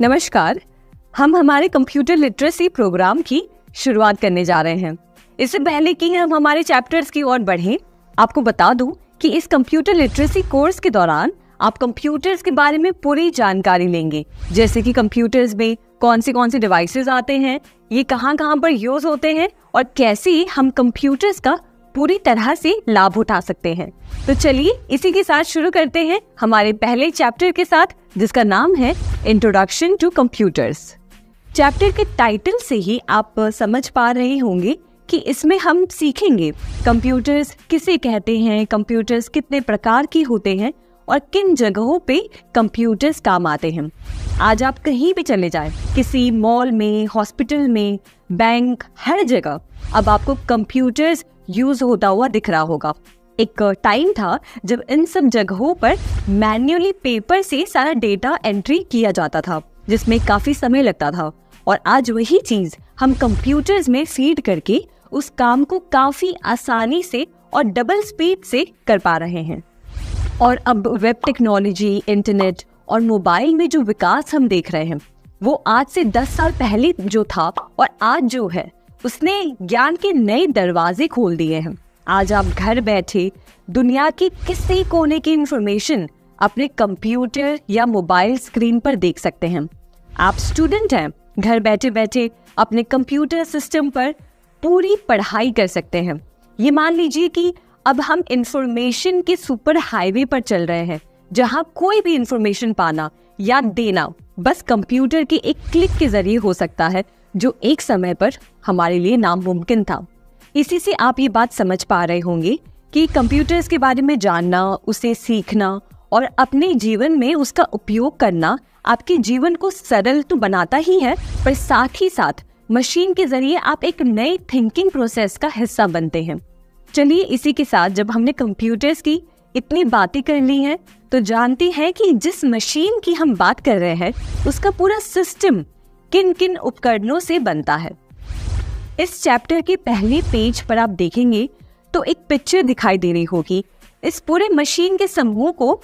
नमस्कार। हम हमारे कंप्यूटर लिटरेसी प्रोग्राम की शुरुआत करने जा रहे हैं। इससे पहले कि हम हमारे चैप्टर्स की ओर बढ़ें, आपको बता दूं कि इस कंप्यूटर लिटरेसी कोर्स के दौरान आप कंप्यूटर्स के बारे में पूरी जानकारी लेंगे, जैसे कि कंप्यूटर्स में कौन से डिवाइसेस आते हैं, ये कहाँ पर यूज होते हैं और कैसे हम कंप्यूटर्स का पूरी तरह से लाभ उठा सकते हैं। तो चलिए इसी के साथ शुरू करते हैं हमारे पहले चैप्टर के साथ, जिसका नाम है इंट्रोडक्शन टू कंप्यूटर्स। चैप्टर के टाइटल से ही आप समझ पा रहे होंगे कि इसमें हम सीखेंगे कंप्यूटर्स किसे कहते हैं, कंप्यूटर्स कितने प्रकार के होते हैं और किन जगहों पे कंप्यूटर्स काम आते हैं। आज आप कहीं भी चले जाएं, किसी मॉल में, हॉस्पिटल में, बैंक, हर जगह अब आपको कंप्यूटर्स यूज होता हुआ दिख रहा होगा। एक टाइम था जब इन सब जगहों पर मैन्युअली पेपर से सारा डेटा एंट्री किया जाता था, जिसमें काफी समय लगता था, और आज वही चीज हम कंप्यूटर्स में फीड करके उस काम को काफी आसानी से और डबल स्पीड से कर पा रहे हैं। और अब वेब टेक्नोलॉजी, इंटरनेट और मोबाइल में जो विकास हम देख रहे हैं, वो आज से 10 साल पहले जो था और आज जो है, उसने ज्ञान के नए दरवाजे खोल दिए हैं। आज आप घर बैठे दुनिया के किसी कोने की इंफॉर्मेशन अपने कंप्यूटर या मोबाइल स्क्रीन पर देख सकते हैं। आप स्टूडेंट हैं, घर बैठे बैठे अपने कंप्यूटर सिस्टम पर पूरी पढ़ाई कर सकते हैं। ये मान लीजिए कि अब हम इंफॉर्मेशन के सुपर हाईवे पर चल रहे हैं, जहां कोई भी इंफॉर्मेशन पाना या देना बस कंप्यूटर के एक क्लिक के जरिए हो सकता है, जो एक समय पर हमारे लिए नामुमकिन था। इसी से आप ये बात समझ पा रहे होंगे कि कंप्यूटर्स के बारे में जानना, उसे सीखना और अपने जीवन में उसका उपयोग करना आपके जीवन को सरल तो बनाता ही है, पर साथ ही साथ मशीन के जरिए आप एक नए थिंकिंग प्रोसेस का हिस्सा बनते हैं। चलिए इसी के साथ जब हमने कंप्यूटर्स की इतनी बातें कर ली हैं, तो जानते हैं कि जिस मशीन की हम बात कर रहे हैं, उसका पूरा सिस्टम किन किन उपकरणों से बनता है। इस चैप्टर के पहले पेज पर आप देखेंगे तो एक पिक्चर दिखाई दे रही होगी। इस पूरे मशीन के समूह को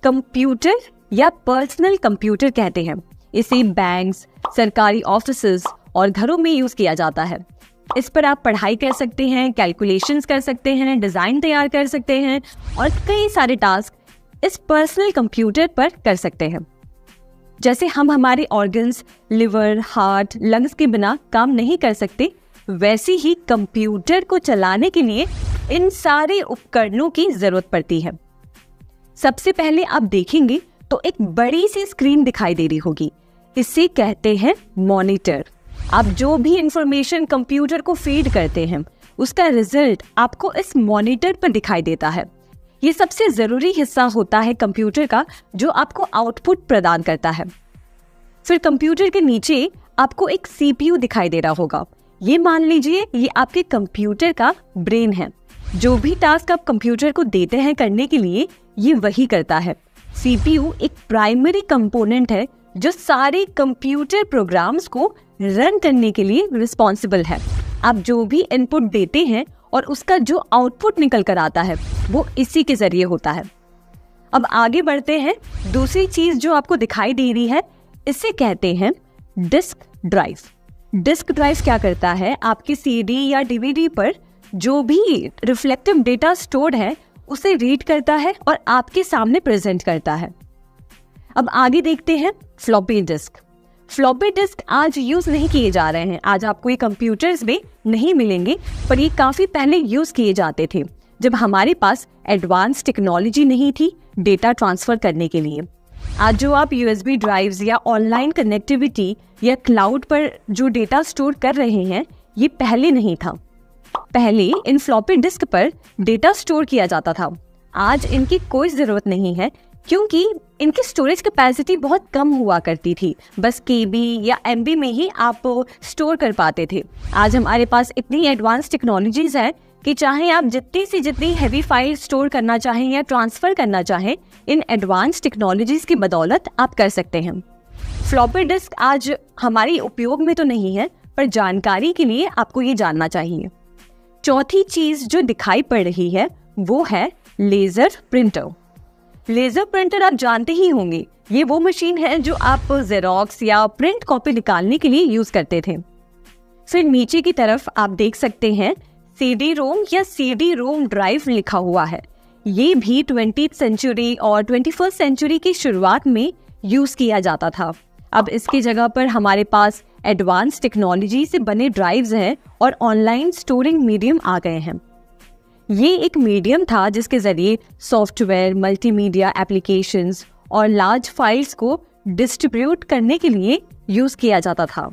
कंप्यूटर या पर्सनल कंप्यूटर कहते हैं। इसे बैंक्स, सरकारी ऑफिसेज और घरों में यूज किया जाता है। इस पर आप पढ़ाई कर सकते हैं, कैलकुलेशंस कर सकते हैं, डिजाइन तैयार कर सकते हैं और कई सारे टास्क इस पर्सनल कंप्यूटर पर कर सकते हैं। जैसे हम हमारे ऑर्गन्स, लिवर, हार्ट, लंग्स के बिना काम नहीं कर सकते, वैसे ही कंप्यूटर को चलाने के लिए इन सारे उपकरणों की जरूरत पड़ती है। सबसे पहले आप देखेंगे तो एक बड़ी सी स्क्रीन दिखाई दे रही होगी। इसे कहते हैं मॉनिटर। आप जो भी इंफॉर्मेशन कंप्यूटर को फीड करते हैं, उसका रिजल्ट आपको इस मॉनिटर पर दिखाई देता है। ये सबसे जरूरी हिस्सा होता है कंप्यूटर का, जो आपको आउटपुट प्रदान करता है। फिर कंप्यूटर के नीचे आपको एक सीपीयू दिखाई दे रहा होगा। ये मान लीजिए ये आपके कंप्यूटर का ब्रेन है। जो भी टास्क आप कंप्यूटर को देते हैं करने के लिए, ये वही करता है। सीपीयू एक प्राइमरी कंपोनेंट है जो सारे कंप्यूटर प्रोग्राम्स को रन करने के लिए रिस्पॉन्सिबल है। आप जो भी इनपुट देते हैं और उसका जो आउटपुट निकल कर आता है, वो इसी के जरिए होता है। अब आगे बढ़ते हैं। दूसरी चीज जो आपको दिखाई दे रही है, इसे कहते हैं डिस्क ड्राइव। डिस्क ड्राइव क्या करता है, आपकी सीडी या डीवीडी पर जो भी रिफ्लेक्टिव डेटा स्टोर्ड है, उसे रीड करता है और आपके सामने प्रेजेंट करता है। अब आगे देखते हैं फ्लॉपी डिस्क। फ्लॉपी डिस्क आज यूज नहीं किए जा रहे हैं। आज आपको ये कंप्यूटर्स में नहीं मिलेंगे, पर ये काफी पहले यूज किए जाते थे, जब हमारे पास एडवांस टेक्नोलॉजी नहीं थी डेटा ट्रांसफर करने के लिए। आज जो आप यूएसबी ड्राइव्स या ऑनलाइन कनेक्टिविटी या क्लाउड पर जो डेटा स्टोर कर रहे हैं, ये पहले नहीं था। पहले इन फ्लॉपी डिस्क पर डेटा स्टोर किया जाता था। आज इनकी कोई जरूरत नहीं है, क्योंकि इनकी स्टोरेज कैपेसिटी बहुत कम हुआ करती थी। बस केबी या एमबी में ही आप स्टोर कर पाते थे। आज हमारे पास इतनी एडवांस टेक्नोलॉजीज है कि चाहे आप जितनी से जितनी हैवी फाइल स्टोर करना चाहें या ट्रांसफर करना चाहें, इन एडवांस टेक्नोलॉजीज की बदौलत आप कर सकते हैं। फ्लॉपी डिस्क आज हमारे उपयोग में तो नहीं है, पर जानकारी के लिए आपको ये जानना चाहिए। चौथी चीज जो दिखाई पड़ रही है, वो है लेजर प्रिंटर। लेजर प्रिंटर आप जानते ही होंगे, ये वो मशीन है जो आप जेरोक्स या प्रिंट कॉपी निकालने के लिए यूज करते थे। फिर नीचे की तरफ आप देख सकते हैं सीडी रोम या सीडी रोम ड्राइव लिखा हुआ है। ये भी 20th सेंचुरी और 21st सेंचुरी की शुरुआत में यूज किया जाता था। अब इसकी जगह पर हमारे पास एडवांस टेक्नोलॉजी से बने ड्राइव्स हैं और ऑनलाइन स्टोरिंग मीडियम आ गए हैं। ये एक मीडियम था जिसके जरिए सॉफ्टवेयर, मल्टीमीडिया एप्लीकेशंस और लार्ज फाइल्स को डिस्ट्रीब्यूट करने के लिए यूज किया जाता था।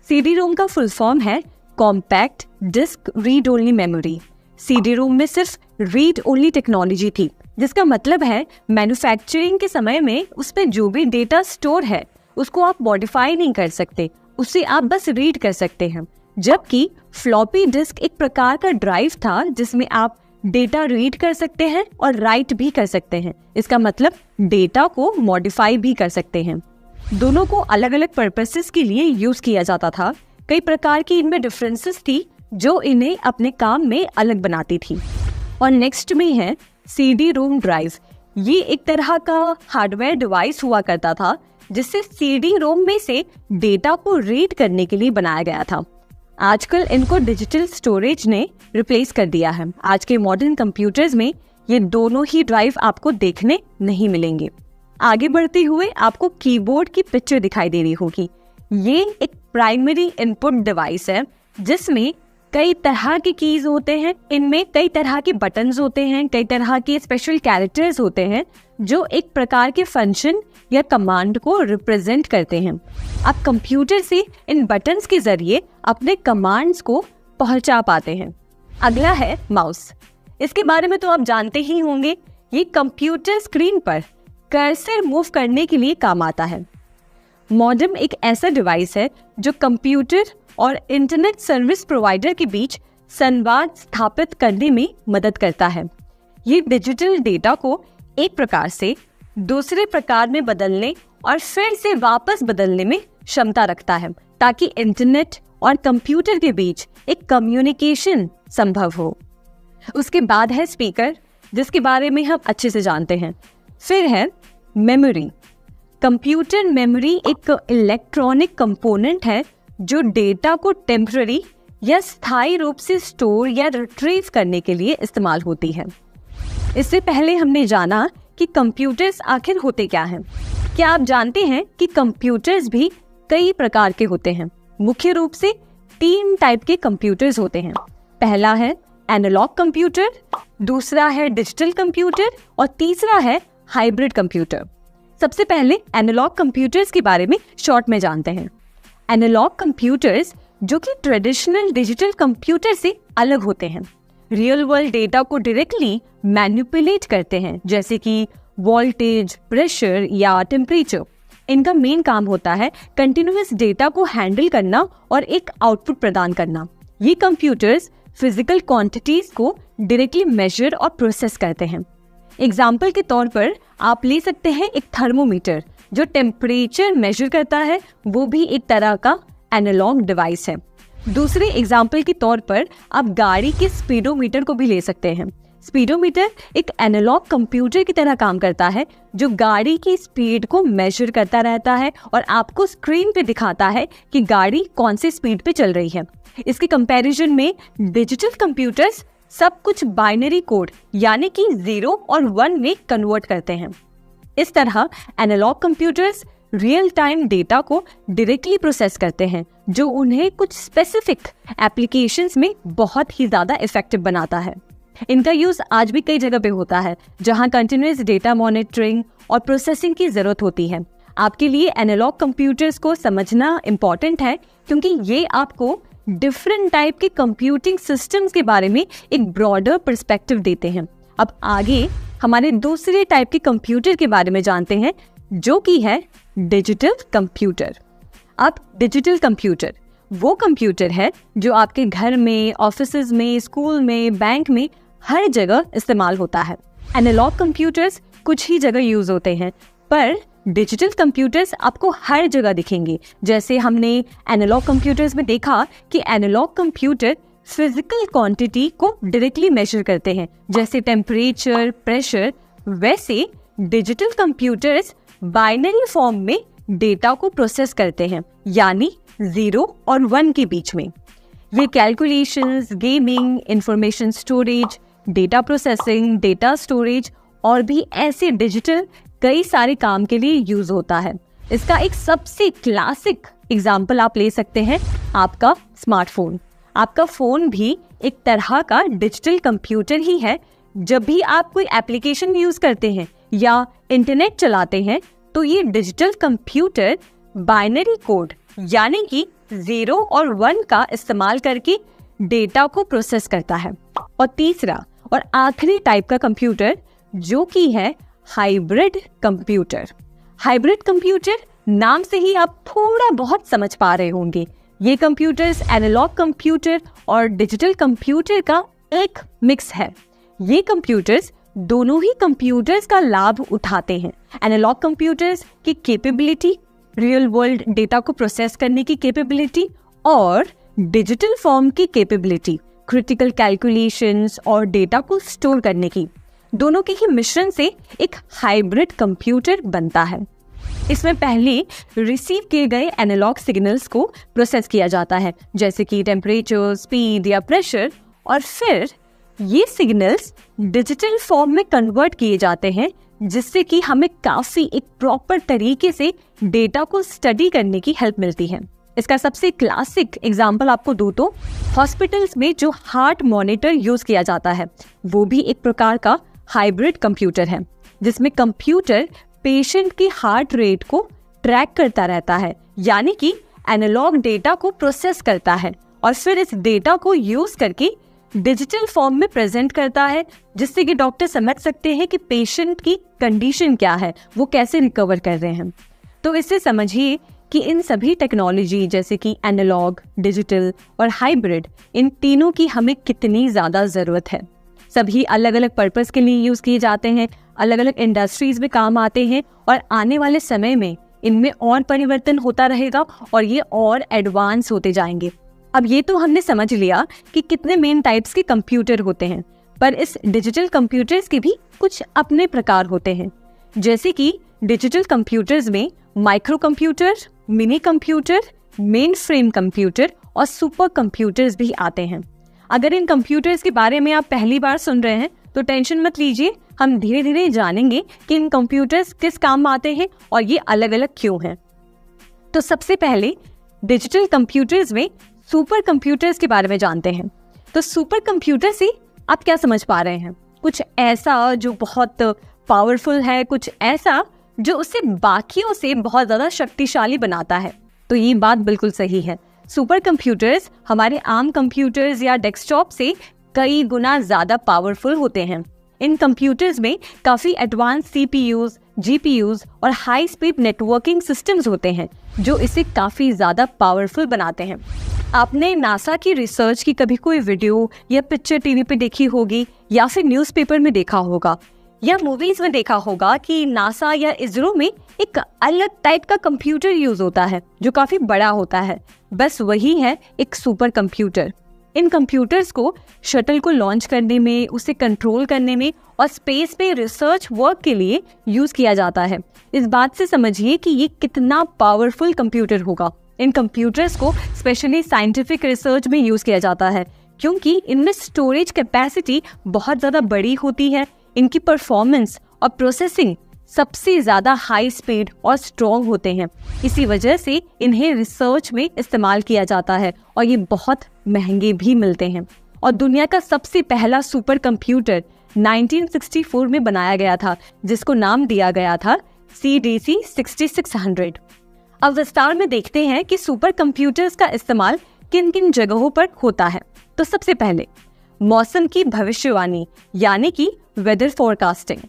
सीडी रोम का फुल फॉर्म है compact disc read only memory. CD ROM में सिर्फ रीड ओनली टेक्नोलॉजी थी, जिसका मतलब है मैन्युफैक्चरिंग के समय में उस पर जो भी डेटा स्टोर है उसको आप मॉडिफाई नहीं कर सकते, उसे आप बस रीड कर सकते हैं। जबकि फ्लॉपी डिस्क एक प्रकार का ड्राइव था जिसमें आप डेटा रीड कर सकते हैं और राइट भी कर सकते हैं। इसका मतलब डेटा को मॉडिफाई भी कर सकते हैं। दोनों को अलग अलग पर्पसेस के लिए यूज किया जाता था। कई प्रकार की इनमें डिफरेंसेस थी जो इन्हें अपने काम में अलग बनाती थी। और नेक्स्ट में है सीडी रोम ड्राइव। ये एक तरह का हार्डवेयर डिवाइस हुआ करता था जिससे सीडी रोम में से डेटा को रीड करने के लिए बनाया गया था। आजकल इनको डिजिटल स्टोरेज ने रिप्लेस कर दिया है। आज के मॉडर्न कंप्यूटर्स में ये दोनों ही ड्राइव आपको देखने नहीं मिलेंगे। आगे बढ़ते हुए आपको कीबोर्ड की पिक्चर दिखाई दे रही होगी। ये एक प्राइमरी इनपुट डिवाइस है जिसमें कई तरह के कीज होते हैं। इनमें कई तरह के बटन्स होते हैं, कई तरह के स्पेशल कैरेक्टर्स होते हैं जो एक प्रकार के फंक्शन या कमांड को रिप्रेजेंट करते हैं। आप कंप्यूटर से इन बटन्स के जरिए अपने कमांड्स को पहुंचा पाते हैं। अगला है माउस। इसके बारे में तो आप जानते ही होंगे। ये कंप्यूटर स्क्रीन पर कर्सर मूव करने के लिए काम आता है। मॉडेम एक ऐसा डिवाइस है जो कंप्यूटर और इंटरनेट सर्विस प्रोवाइडर के बीच संवाद स्थापित करने में मदद करता है। ये डिजिटल डेटा को एक प्रकार से दूसरे प्रकार में बदलने और फिर से वापस बदलने में क्षमता रखता है ताकि इंटरनेट और कंप्यूटर के बीच एक कम्युनिकेशन संभव हो। उसके बाद है स्पीकर, जिसके बारे में हम अच्छे से जानते हैं। फिर है मेमोरी। कंप्यूटर मेमोरी एक इलेक्ट्रॉनिक कंपोनेंट है जो डेटा को टेम्पररी या स्थायी रूप से स्टोर या रिट्रीव करने के लिए इस्तेमाल होती है। इससे पहले हमने जाना कि कंप्यूटर्स आखिर होते क्या हैं। क्या आप जानते हैं कि कंप्यूटर्स भी कई प्रकार के होते हैं? मुख्य रूप से 3 टाइप के कंप्यूटर्स होते हैं। पहला है एनालॉग कंप्यूटर, दूसरा है डिजिटल कंप्यूटर और तीसरा है हाइब्रिड कंप्यूटर। सबसे पहले एनालॉग कंप्यूटर्स के बारे में शॉर्ट में जानते हैं। एनालॉग कंप्यूटर्स जो कि ट्रेडिशनल डिजिटल कंप्यूटर से अलग होते हैं, रियल वर्ल्ड डेटा को डायरेक्टली मैनिपुलेट करते हैं, जैसे कि वोल्टेज, प्रेशर या टेम्परेचर। इनका मेन काम होता है कंटिन्यूअस डेटा को हैंडल करना और एक आउटपुट प्रदान करना। ये कंप्यूटर्स फिजिकल क्वांटिटीज को डायरेक्टली मेजर और प्रोसेस करते हैं। एग्जाम्पल के तौर पर आप ले सकते हैं एक थर्मोमीटर जो टेम्परेचर मेजर करता है, वो भी एक तरह का एनालॉग डिवाइस है। दूसरे एग्जाम्पल के तौर पर आप गाड़ी के स्पीडोमीटर को भी ले सकते हैं। स्पीडोमीटर एक एनालॉग कंप्यूटर की तरह काम करता है जो गाड़ी की स्पीड को मेजर करता रहता है और आपको स्क्रीन पे दिखाता है कि गाड़ी कौन सी स्पीड पे चल रही है। इसके कंपैरिजन में डिजिटल कंप्यूटर्स सब कुछ बाइनरी कोड यानी कि 0 और 1 में कन्वर्ट करते हैं। इस तरह analog computers real time data को डायरेक्टली प्रोसेस करते हैं जो उन्हें कुछ स्पेसिफिक एप्लीकेशंस में बहुत ही ज्यादा इफेक्टिव बनाता है। इनका यूज आज भी कई जगह पे होता है जहां कंटिन्यूअस डेटा मॉनिटरिंग और प्रोसेसिंग की जरूरत होती है। आपके लिए एनालॉग कंप्यूटर्स को समझना इम्पोर्टेंट है क्योंकि ये आपको डिफरेंट टाइप के कंप्यूटिंग सिस्टम्स के बारे में एक ब्रॉडर पर्सपेक्टिव देते हैं। अब आगे हमारे दूसरे टाइप के कंप्यूटर के बारे में जानते हैं जो कि है डिजिटल कंप्यूटर। अब डिजिटल कंप्यूटर वो कंप्यूटर है जो आपके घर में, ऑफिसेज में, स्कूल में, बैंक में हर जगह इस्तेमाल होता है। एनालॉग कंप्यूटर्स कुछ ही जगह यूज होते हैं पर डिजिटल कंप्यूटर्स आपको हर जगह दिखेंगे। जैसे हमने एनालॉग कंप्यूटर्स में देखा कि एनालॉग कंप्यूटर फिजिकल क्वांटिटी को डायरेक्टली मेजर करते हैं जैसे टेम्परेचर, प्रेशर, वैसे डिजिटल कंप्यूटर्स बाइनरी फॉर्म में डेटा को प्रोसेस करते हैं, यानी 0 और 1 के बीच में। ये calculations, gaming, information storage, data processing, data storage और भी ऐसे डिजिटल कई सारे काम के लिए यूज होता है। इसका एक सबसे क्लासिक एग्जाम्पल आप ले सकते हैं आपका स्मार्टफोन। आपका फोन भी एक तरह का डिजिटल कंप्यूटर ही है। जब भी आप कोई एप्लीकेशन यूज करते हैं या इंटरनेट चलाते हैं तो ये डिजिटल कंप्यूटर बाइनरी कोड यानी कि 0 और 1 का इस्तेमाल करके डेटा को प्रोसेस करता है। और तीसरा और आखिरी टाइप का कंप्यूटर जो कि है हाइब्रिड कंप्यूटर। हाइब्रिड कंप्यूटर नाम से ही आप थोड़ा बहुत समझ पा रहे होंगे। ये कंप्यूटर्स एनालॉग कंप्यूटर और डिजिटल कंप्यूटर का एक मिक्स है। ये कंप्यूटर्स दोनों ही कंप्यूटर्स का लाभ उठाते हैं। एनालॉग कंप्यूटर्स की कैपेबिलिटी, रियल वर्ल्ड डेटा को प्रोसेस करने की कैपेबिलिटी, और डिजिटल फॉर्म की कैपेबिलिटी, क्रिटिकल कैलकुलेशंस और डेटा को स्टोर करने की, दोनों के ही मिश्रण से एक हाइब्रिड कंप्यूटर बनता है। इसमें पहले रिसीव किए गए एनालॉग सिग्नल्स को प्रोसेस किया जाता है, जैसे कि टेम्परेचर, स्पीड या प्रेशर, और फिर ये सिग्नल्स डिजिटल फॉर्म में कन्वर्ट किए जाते हैं, जिससे कि हमें काफी एक प्रॉपर तरीके से डेटा को स्टडी करने की हेल्प मिलती है। इसका सबसे क्लासिक एग्जांपल आपको दूं तो हॉस्पिटल्स में जो हार्ट मॉनिटर यूज किया जाता है वो भी एक प्रकार का हाइब्रिड कंप्यूटर है, जिसमें कंप्यूटर पेशेंट की हार्ट रेट को ट्रैक करता रहता है, यानी कि एनालॉग डेटा को प्रोसेस करता है और फिर इस डेटा को यूज करके डिजिटल फॉर्म में प्रेजेंट करता है, जिससे कि डॉक्टर समझ सकते हैं कि पेशेंट की कंडीशन क्या है, वो कैसे रिकवर कर रहे हैं। तो इससे समझिए कि इन सभी टेक्नोलॉजी जैसे कि एनालॉग, डिजिटल और हाइब्रिड, इन तीनों की हमें कितनी ज़्यादा ज़रूरत है। सभी अलग अलग पर्पस के लिए यूज़ किए जाते हैं, अलग अलग इंडस्ट्रीज में काम आते हैं और आने वाले समय में इनमें और परिवर्तन होता रहेगा और ये और एडवांस होते जाएंगे। अब ये तो हमने समझ लिया कि कितने मेन टाइप्स के कंप्यूटर होते हैं, पर इस डिजिटल कंप्यूटर्स के भी कुछ अपने प्रकार होते हैं। जैसे कि डिजिटल कंप्यूटर्स में micro computer, mini computer, main frame computer और सुपर कंप्यूटर्स भी आते हैं। अगर इन कंप्यूटर्स के बारे में आप पहली बार सुन रहे हैं तो टेंशन मत लीजिए, हम धीरे धीरे जानेंगे कि इन कंप्यूटर्स किस काम आते हैं और ये अलग अलग क्यों हैं। तो सबसे पहले डिजिटल कंप्यूटर्स में सुपर कंप्यूटर्स के बारे में जानते हैं। तो सुपर कंप्यूटर से आप क्या समझ पा रहे हैं? कुछ ऐसा जो बहुत पावरफुल है, कुछ ऐसा जो उसे बाकियों से बहुत ज्यादा शक्तिशाली बनाता है। तो ये बात बिल्कुल सही है। सुपर कंप्यूटर्स हमारे आम कंप्यूटर्स या डेस्कटॉप से कई गुना ज्यादा पावरफुल होते हैं। इन कंप्यूटर्स में काफी एडवांस सीपीयूज, जीपीयूज और हाई स्पीड नेटवर्किंग सिस्टम्स होते हैं, जो इसे काफी ज्यादा पावरफुल बनाते हैं। आपने नासा की रिसर्च की कभी कोई वीडियो या पिक्चर टीवी पे देखी होगी, या फिर न्यूज़पेपर में देखा होगा, या मूवीज में देखा होगा कि नासा या इसरो में एक अलग टाइप का कंप्यूटर यूज होता है जो काफी बड़ा होता है। बस वही है एक सुपर कंप्यूटर। इन कंप्यूटर्स को शटल को लॉन्च करने में, उसे कंट्रोल करने में और स्पेस पे रिसर्च वर्क के लिए यूज किया जाता है। इस बात से समझिए कि ये कितना पावरफुल कंप्यूटर होगा। इन कंप्यूटर्स को स्पेशली साइंटिफिक रिसर्च में यूज किया जाता है, क्योंकि इनमें स्टोरेज कैपेसिटी बहुत ज्यादा बड़ी होती है। इनकी परफॉर्मेंस और प्रोसेसिंग सबसे ज्यादा हाई स्पीड और स्ट्रॉन्ग होते हैं। इसी वजह से इन्हें रिसर्च में इस्तेमाल किया जाता है और ये बहुत महंगे भी मिलते हैं। और दुनिया का सबसे पहला सुपर कंप्यूटर 1964 में बनाया गया था, जिसको नाम दिया गया था CDC 6600। अब विस्तार में देखते हैं कि सुपर कंप्यूटर्स का इस्तेमाल किन किन जगहों पर होता है। तो सबसे पहले मौसम की भविष्यवाणी यानी कि वेदर फोरकास्टिंग।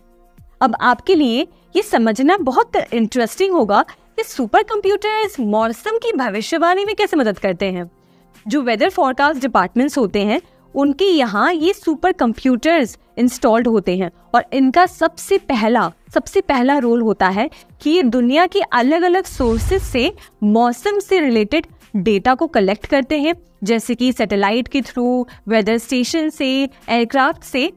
अब आपके लिए ये समझना बहुत इंटरेस्टिंग होगा कि सुपर कंप्यूटर्स मौसम की भविष्यवाणी में कैसे मदद करते हैं। जो वेदर फोरकास्ट डिपार्टमेंट्स होते हैं उनके यहाँ ये सुपर कंप्यूटर्स इंस्टॉल्ड होते हैं और इनका सबसे पहला रोल होता है कि ये दुनिया के अलग अलग सोर्सेज से मौसम से रिलेटेड डेटा को कलेक्ट करते हैं, जैसे कि सैटेलाइट के थ्रू, वेदर स्टेशन से, एयरक्राफ्ट से।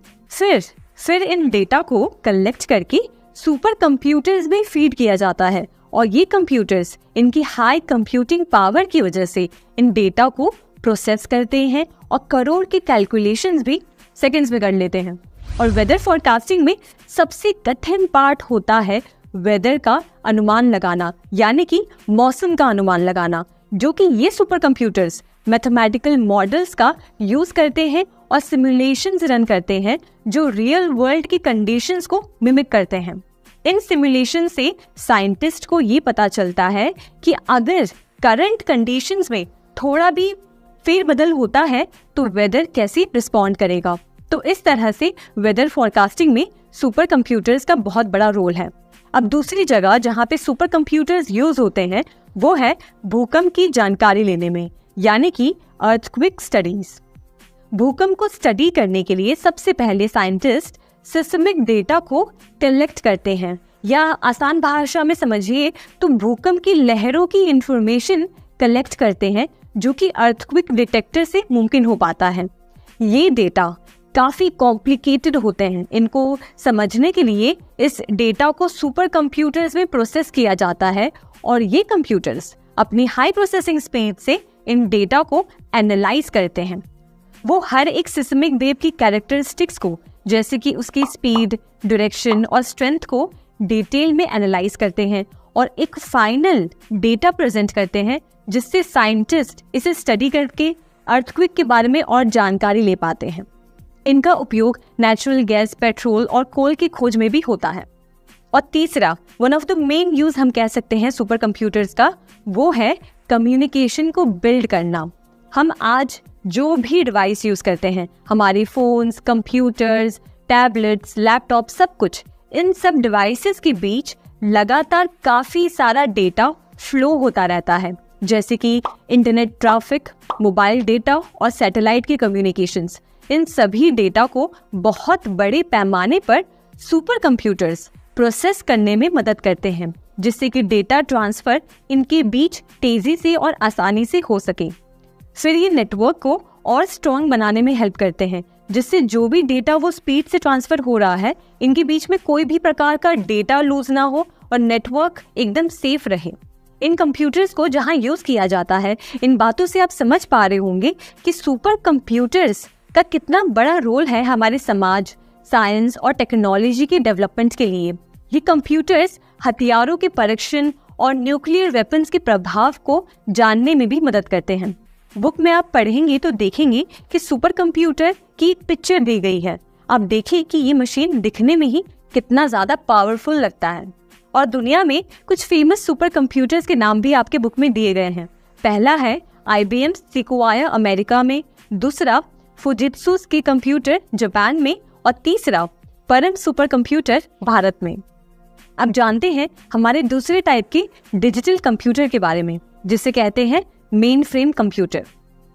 फिर इन डेटा को कलेक्ट करके सुपर कंप्यूटर्स में फीड किया जाता है और ये कंप्यूटर्स इनकी हाई कंप्यूटिंग पावर की वजह से इन डेटा को प्रोसेस करते हैं और करोड़ के कैलकुलेशंस भी सेकंड्स में कर लेते हैं। और वेदर फोरकास्टिंग में सबसे कठिन पार्ट होता है वेदर का अनुमान लगाना, यानी कि मौसम का अनुमान लगाना, जो कि ये सुपर कंप्यूटर्स मैथमेटिकल मॉडल्स का यूज करते हैं और सिमुलेशंस रन करते हैं जो रियल वर्ल्ड की कंडीशंस को मिमिक करते हैं। इन सिमुलेशन से साइंटिस्ट को ये पता चलता है कि अगर करंट कंडीशंस में थोड़ा भी फेरबदल होता है तो वेदर कैसे रिस्पॉन्ड करेगा। तो इस तरह से वेदर फोरकास्टिंग में सुपर कंप्यूटर्स का बहुत बड़ा रोल है। अब दूसरी जगह जहाँ पे सुपर कंप्यूटर्स यूज होते हैं वो है भूकंप की जानकारी लेने में, यानी कि अर्थक्वेक स्टडीज। भूकंप को स्टडी करने के लिए सबसे पहले साइंटिस्ट सिस्मिक डेटा को कलेक्ट करते हैं, या आसान भाषा में समझिए तो भूकंप की लहरों की इंफॉर्मेशन कलेक्ट करते हैं, जो कि अर्थक्वेक डिटेक्टर से मुमकिन हो पाता है। ये डेटा काफी कॉम्प्लिकेटेड होते हैं। इनको समझने के लिए इस डेटा को सुपर कंप्यूटर्स में प्रोसेस किया जाता है और ये कंप्यूटर्स अपनी हाई प्रोसेसिंग स्पीड से इन डेटा को एनालाइज करते हैं। वो हर एक सिस्मिक वेव की कैरेक्टरिस्टिक्स को, जैसे कि उसकी स्पीड, डायरेक्शन और स्ट्रेंथ को डिटेल में एनालाइज करते हैं और एक फाइनल डेटा प्रेजेंट करते हैं, जिससे साइंटिस्ट इसे स्टडी करके अर्थक्वेक के बारे में और जानकारी ले पाते हैं। इनका उपयोग नेचुरल गैस, पेट्रोल और कोल की खोज में भी होता है। और तीसरा, one of the main use हम कह सकते हैं सुपर कंप्यूटर्स का, वो है कम्युनिकेशन को बिल्ड करना। हम आज जो भी डिवाइस यूज करते हैं, हमारे फोन्स, कंप्यूटर्स, टैबलेट्स, लैपटॉप, सब कुछ, इन सब डिवाइसेस के बीच लगातार काफी सारा डेटा फ्लो होता रहता है, जैसे कि इंटरनेट ट्रैफिक, मोबाइल डेटा और सैटेलाइट की कम्युनिकेशंस। इन सभी डेटा को बहुत बड़े पैमाने पर सुपर कंप्यूटर्स प्रोसेस करने में मदद करते हैं, जिससे कि डेटा ट्रांसफर इनके बीच तेजी से और आसानी से हो सके। फिर ये नेटवर्क को और स्ट्रॉन्ग बनाने में हेल्प करते हैं, जिससे जो भी डेटा वो स्पीड से ट्रांसफर हो रहा है, इनके बीच में कोई भी प्रकार का डेटा लूज ना हो और नेटवर्क एकदम सेफ रहे। इन कंप्यूटर्स को जहां यूज किया जाता है, इन बातों से आप समझ पा रहे होंगे कि सुपर कंप्यूटर्स का कितना बड़ा रोल है हमारे समाज, साइंस और टेक्नोलॉजी के डेवलपमेंट के लिए। ये कंप्यूटर्स हथियारों के परीक्षण और न्यूक्लियर वेपन्स के प्रभाव को जानने में भी मदद करते हैं। बुक में आप पढ़ेंगे तो देखेंगे कि सुपर कंप्यूटर की एक पिक्चर दी गई है। आप देखिए कि ये मशीन दिखने में ही कितना ज्यादा पावरफुल लगता है। और दुनिया में कुछ फेमस सुपर कंप्यूटर्स के नाम भी आपके बुक में दिए गए हैं। पहला है IBM Sequoia अमेरिका में, दूसरा फुजित्सु के कंप्यूटर जापान में और तीसरा परम सुपर कंप्यूटर भारत में। अब जानते हैं हमारे दूसरे टाइप के डिजिटल कंप्यूटर के बारे में, जिसे कहते हैं मेन फ्रेम कंप्यूटर।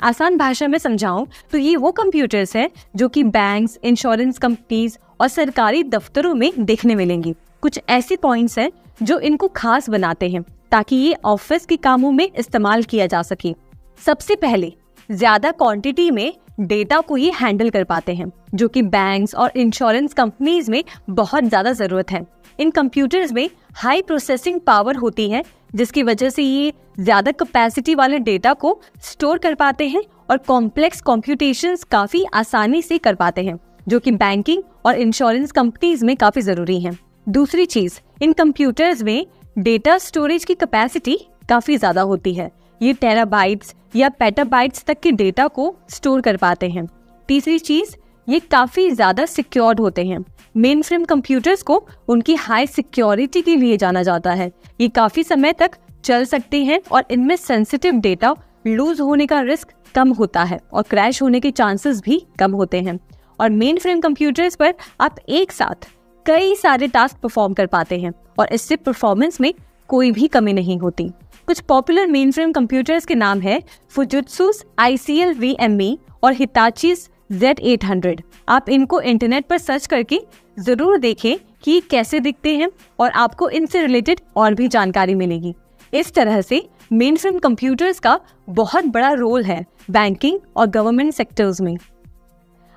आसान भाषा में समझाऊं तो ये वो कंप्यूटर्स हैं जो कि बैंक्स, इंश्योरेंस कंपनीज और सरकारी दफ्तरों में देखने मिलेंगी। कुछ ऐसे पॉइंट्स हैं जो इनको खास बनाते हैं ताकि ये ऑफिस के कामों में इस्तेमाल किया जा सके। सबसे पहले ज्यादा क्वांटिटी में डेटा को ये हैंडल कर पाते हैं, जो कि बैंक्स और इंश्योरेंस कंपनीज में बहुत ज्यादा जरूरत है। इन कंप्यूटर्स में हाई प्रोसेसिंग पावर होती है, जिसकी वजह से ये ज्यादा कैपेसिटी वाले डेटा को स्टोर कर पाते हैं और कॉम्प्लेक्स कॉम्प्यूटेशंस काफी आसानी से कर पाते हैं, जो कि बैंकिंग और इंश्योरेंस कंपनीज में काफी जरूरी है। दूसरी चीज, इन कंप्यूटर्स में डेटा स्टोरेज की कैपेसिटी काफी ज्यादा होती है। ये टेराबाइट्स या पेटाबाइट्स तक के डेटा को स्टोर कर पाते हैं। तीसरी चीज, ये काफी ज्यादा सिक्योर्ड होते हैं। मेन फ्रेम कंप्यूटर्स को उनकी हाई सिक्योरिटी के लिए जाना जाता है। ये काफी समय तक चल सकते हैं और इनमें सेंसिटिव डेटा लूज होने का रिस्क कम होता है और क्रैश होने के चांसेस भी कम होते हैं। और मेन फ्रेम कंप्यूटर्स पर आप एक साथ कई सारे टास्क परफॉर्म कर पाते हैं और इससे परफॉर्मेंस में कोई भी कमी नहीं होती। कुछ पॉपुलर मेन फ्रेम कंप्यूटर्स के नाम है फुजित्सु ICL VME और हिताची Z800। आप इनको इंटरनेट पर सर्च करके जरूर देखें कि ये कैसे दिखते हैं और आपको इनसे रिलेटेड और भी जानकारी मिलेगी। इस तरह से मेन फ्रेम कंप्यूटर्स का बहुत बड़ा रोल है बैंकिंग और गवर्नमेंट सेक्टर्स में।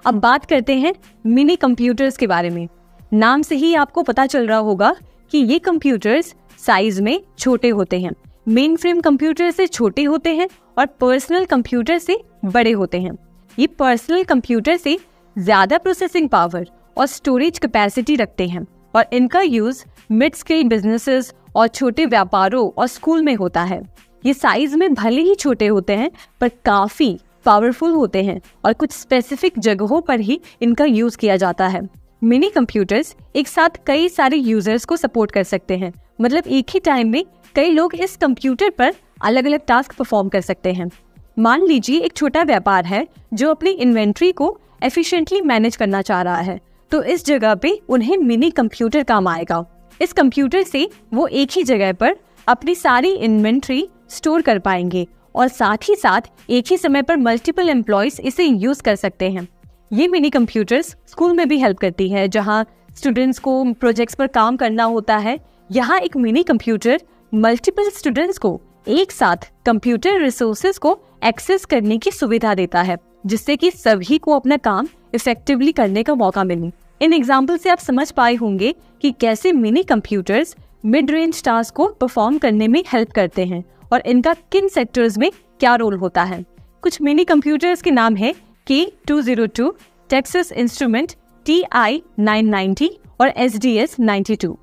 अब बात करते हैं मिनी कंप्यूटर्स के बारे में। नाम से ही आपको पता चल रहा होगा कि ये कंप्यूटर्स साइज में छोटे होते हैं, मेन फ्रेम कंप्यूटर से छोटे होते हैं और पर्सनल कंप्यूटर से बड़े होते हैं। ये पर्सनल कंप्यूटर से ज्यादा प्रोसेसिंग पावर और स्टोरेज कैपेसिटी रखते हैं और इनका यूज मिड स्केल बिजनेसेस और छोटे व्यापारों और स्कूल में होता है। ये साइज में भले ही छोटे होते हैं पर काफी पावरफुल होते हैं और कुछ स्पेसिफिक जगहों पर ही इनका यूज किया जाता है। मिनी कंप्यूटर्स एक साथ कई सारे यूजर्स को सपोर्ट कर सकते हैं, मतलब एक ही टाइम में कई लोग इस कंप्यूटर पर अलग अलग टास्क परफॉर्म कर सकते हैं। मान लीजिए एक छोटा व्यापार है जो अपनी इन्वेंट्री को एफिशिएंटली मैनेज करना चाह रहा है, तो इस जगह पे उन्हें मिनी कंप्यूटर काम आएगा। इस कंप्यूटर से वो एक ही जगह पर अपनी सारी इन्वेंट्री स्टोर कर पाएंगे और साथ ही साथ एक ही समय पर मल्टीपल एम्प्लॉयज इसे यूज कर सकते हैं। ये मिनी कंप्यूटर्स स्कूल में भी हेल्प करती है, जहाँ स्टूडेंट्स को प्रोजेक्ट्स पर काम करना होता है। यहाँ एक मिनी कंप्यूटर मल्टीपल स्टूडेंट्स को एक साथ कंप्यूटर रिसोर्सेज को एक्सेस करने की सुविधा देता है, जिससे कि सभी को अपना काम इफेक्टिवली करने का मौका मिले। इन एग्जाम्पल से आप समझ पाए होंगे कि कैसे mini computers mid range task को परफॉर्म करने में हेल्प करते हैं और इनका किन सेक्टर्स में क्या रोल होता है। कुछ मिनी कंप्यूटर्स के नाम है K202, टेक्सास इंस्ट्रूमेंट TI-990 और SDS-92।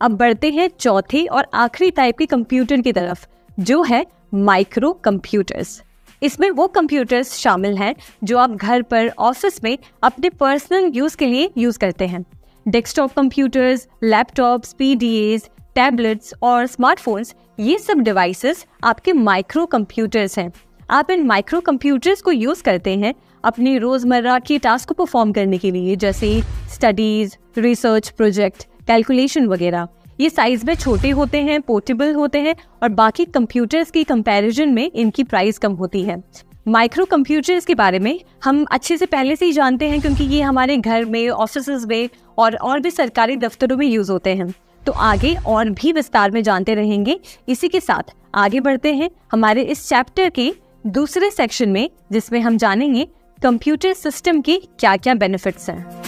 अब बढ़ते हैं चौथे और आखिरी टाइप के कंप्यूटर की तरफ, जो है माइक्रो कंप्यूटर्स। इसमें वो कंप्यूटर्स शामिल हैं जो आप घर पर, ऑफिस में अपने पर्सनल यूज के लिए यूज करते हैं। Desktop computers, laptops, PDAs, tablets और स्मार्टफोन्स, ये सब डिवाइसेस आपके माइक्रो कंप्यूटर्स हैं। आप इन माइक्रो कंप्यूटर्स को यूज करते हैं अपनी रोजमर्रा की टास्क को परफॉर्म करने के लिए, जैसे स्टडीज, रिसर्च प्रोजेक्ट, कैलकुलेशन वगैरह। ये साइज में छोटे होते हैं, पोर्टेबल होते हैं और बाकी कंप्यूटर्स की कंपैरिजन में इनकी प्राइस कम होती है। माइक्रो कंप्यूटर्स के बारे में हम अच्छे से पहले से ही जानते हैं, क्योंकि ये हमारे घर में, ऑफिसेज में और भी सरकारी दफ्तरों में यूज होते हैं। तो आगे और भी विस्तार में जानते रहेंगे। इसी के साथ आगे बढ़ते हैं हमारे इस चैप्टर के दूसरे सेक्शन में, जिसमें हम जानेंगे कंप्यूटर सिस्टम के क्या क्या बेनिफिट्स हैं।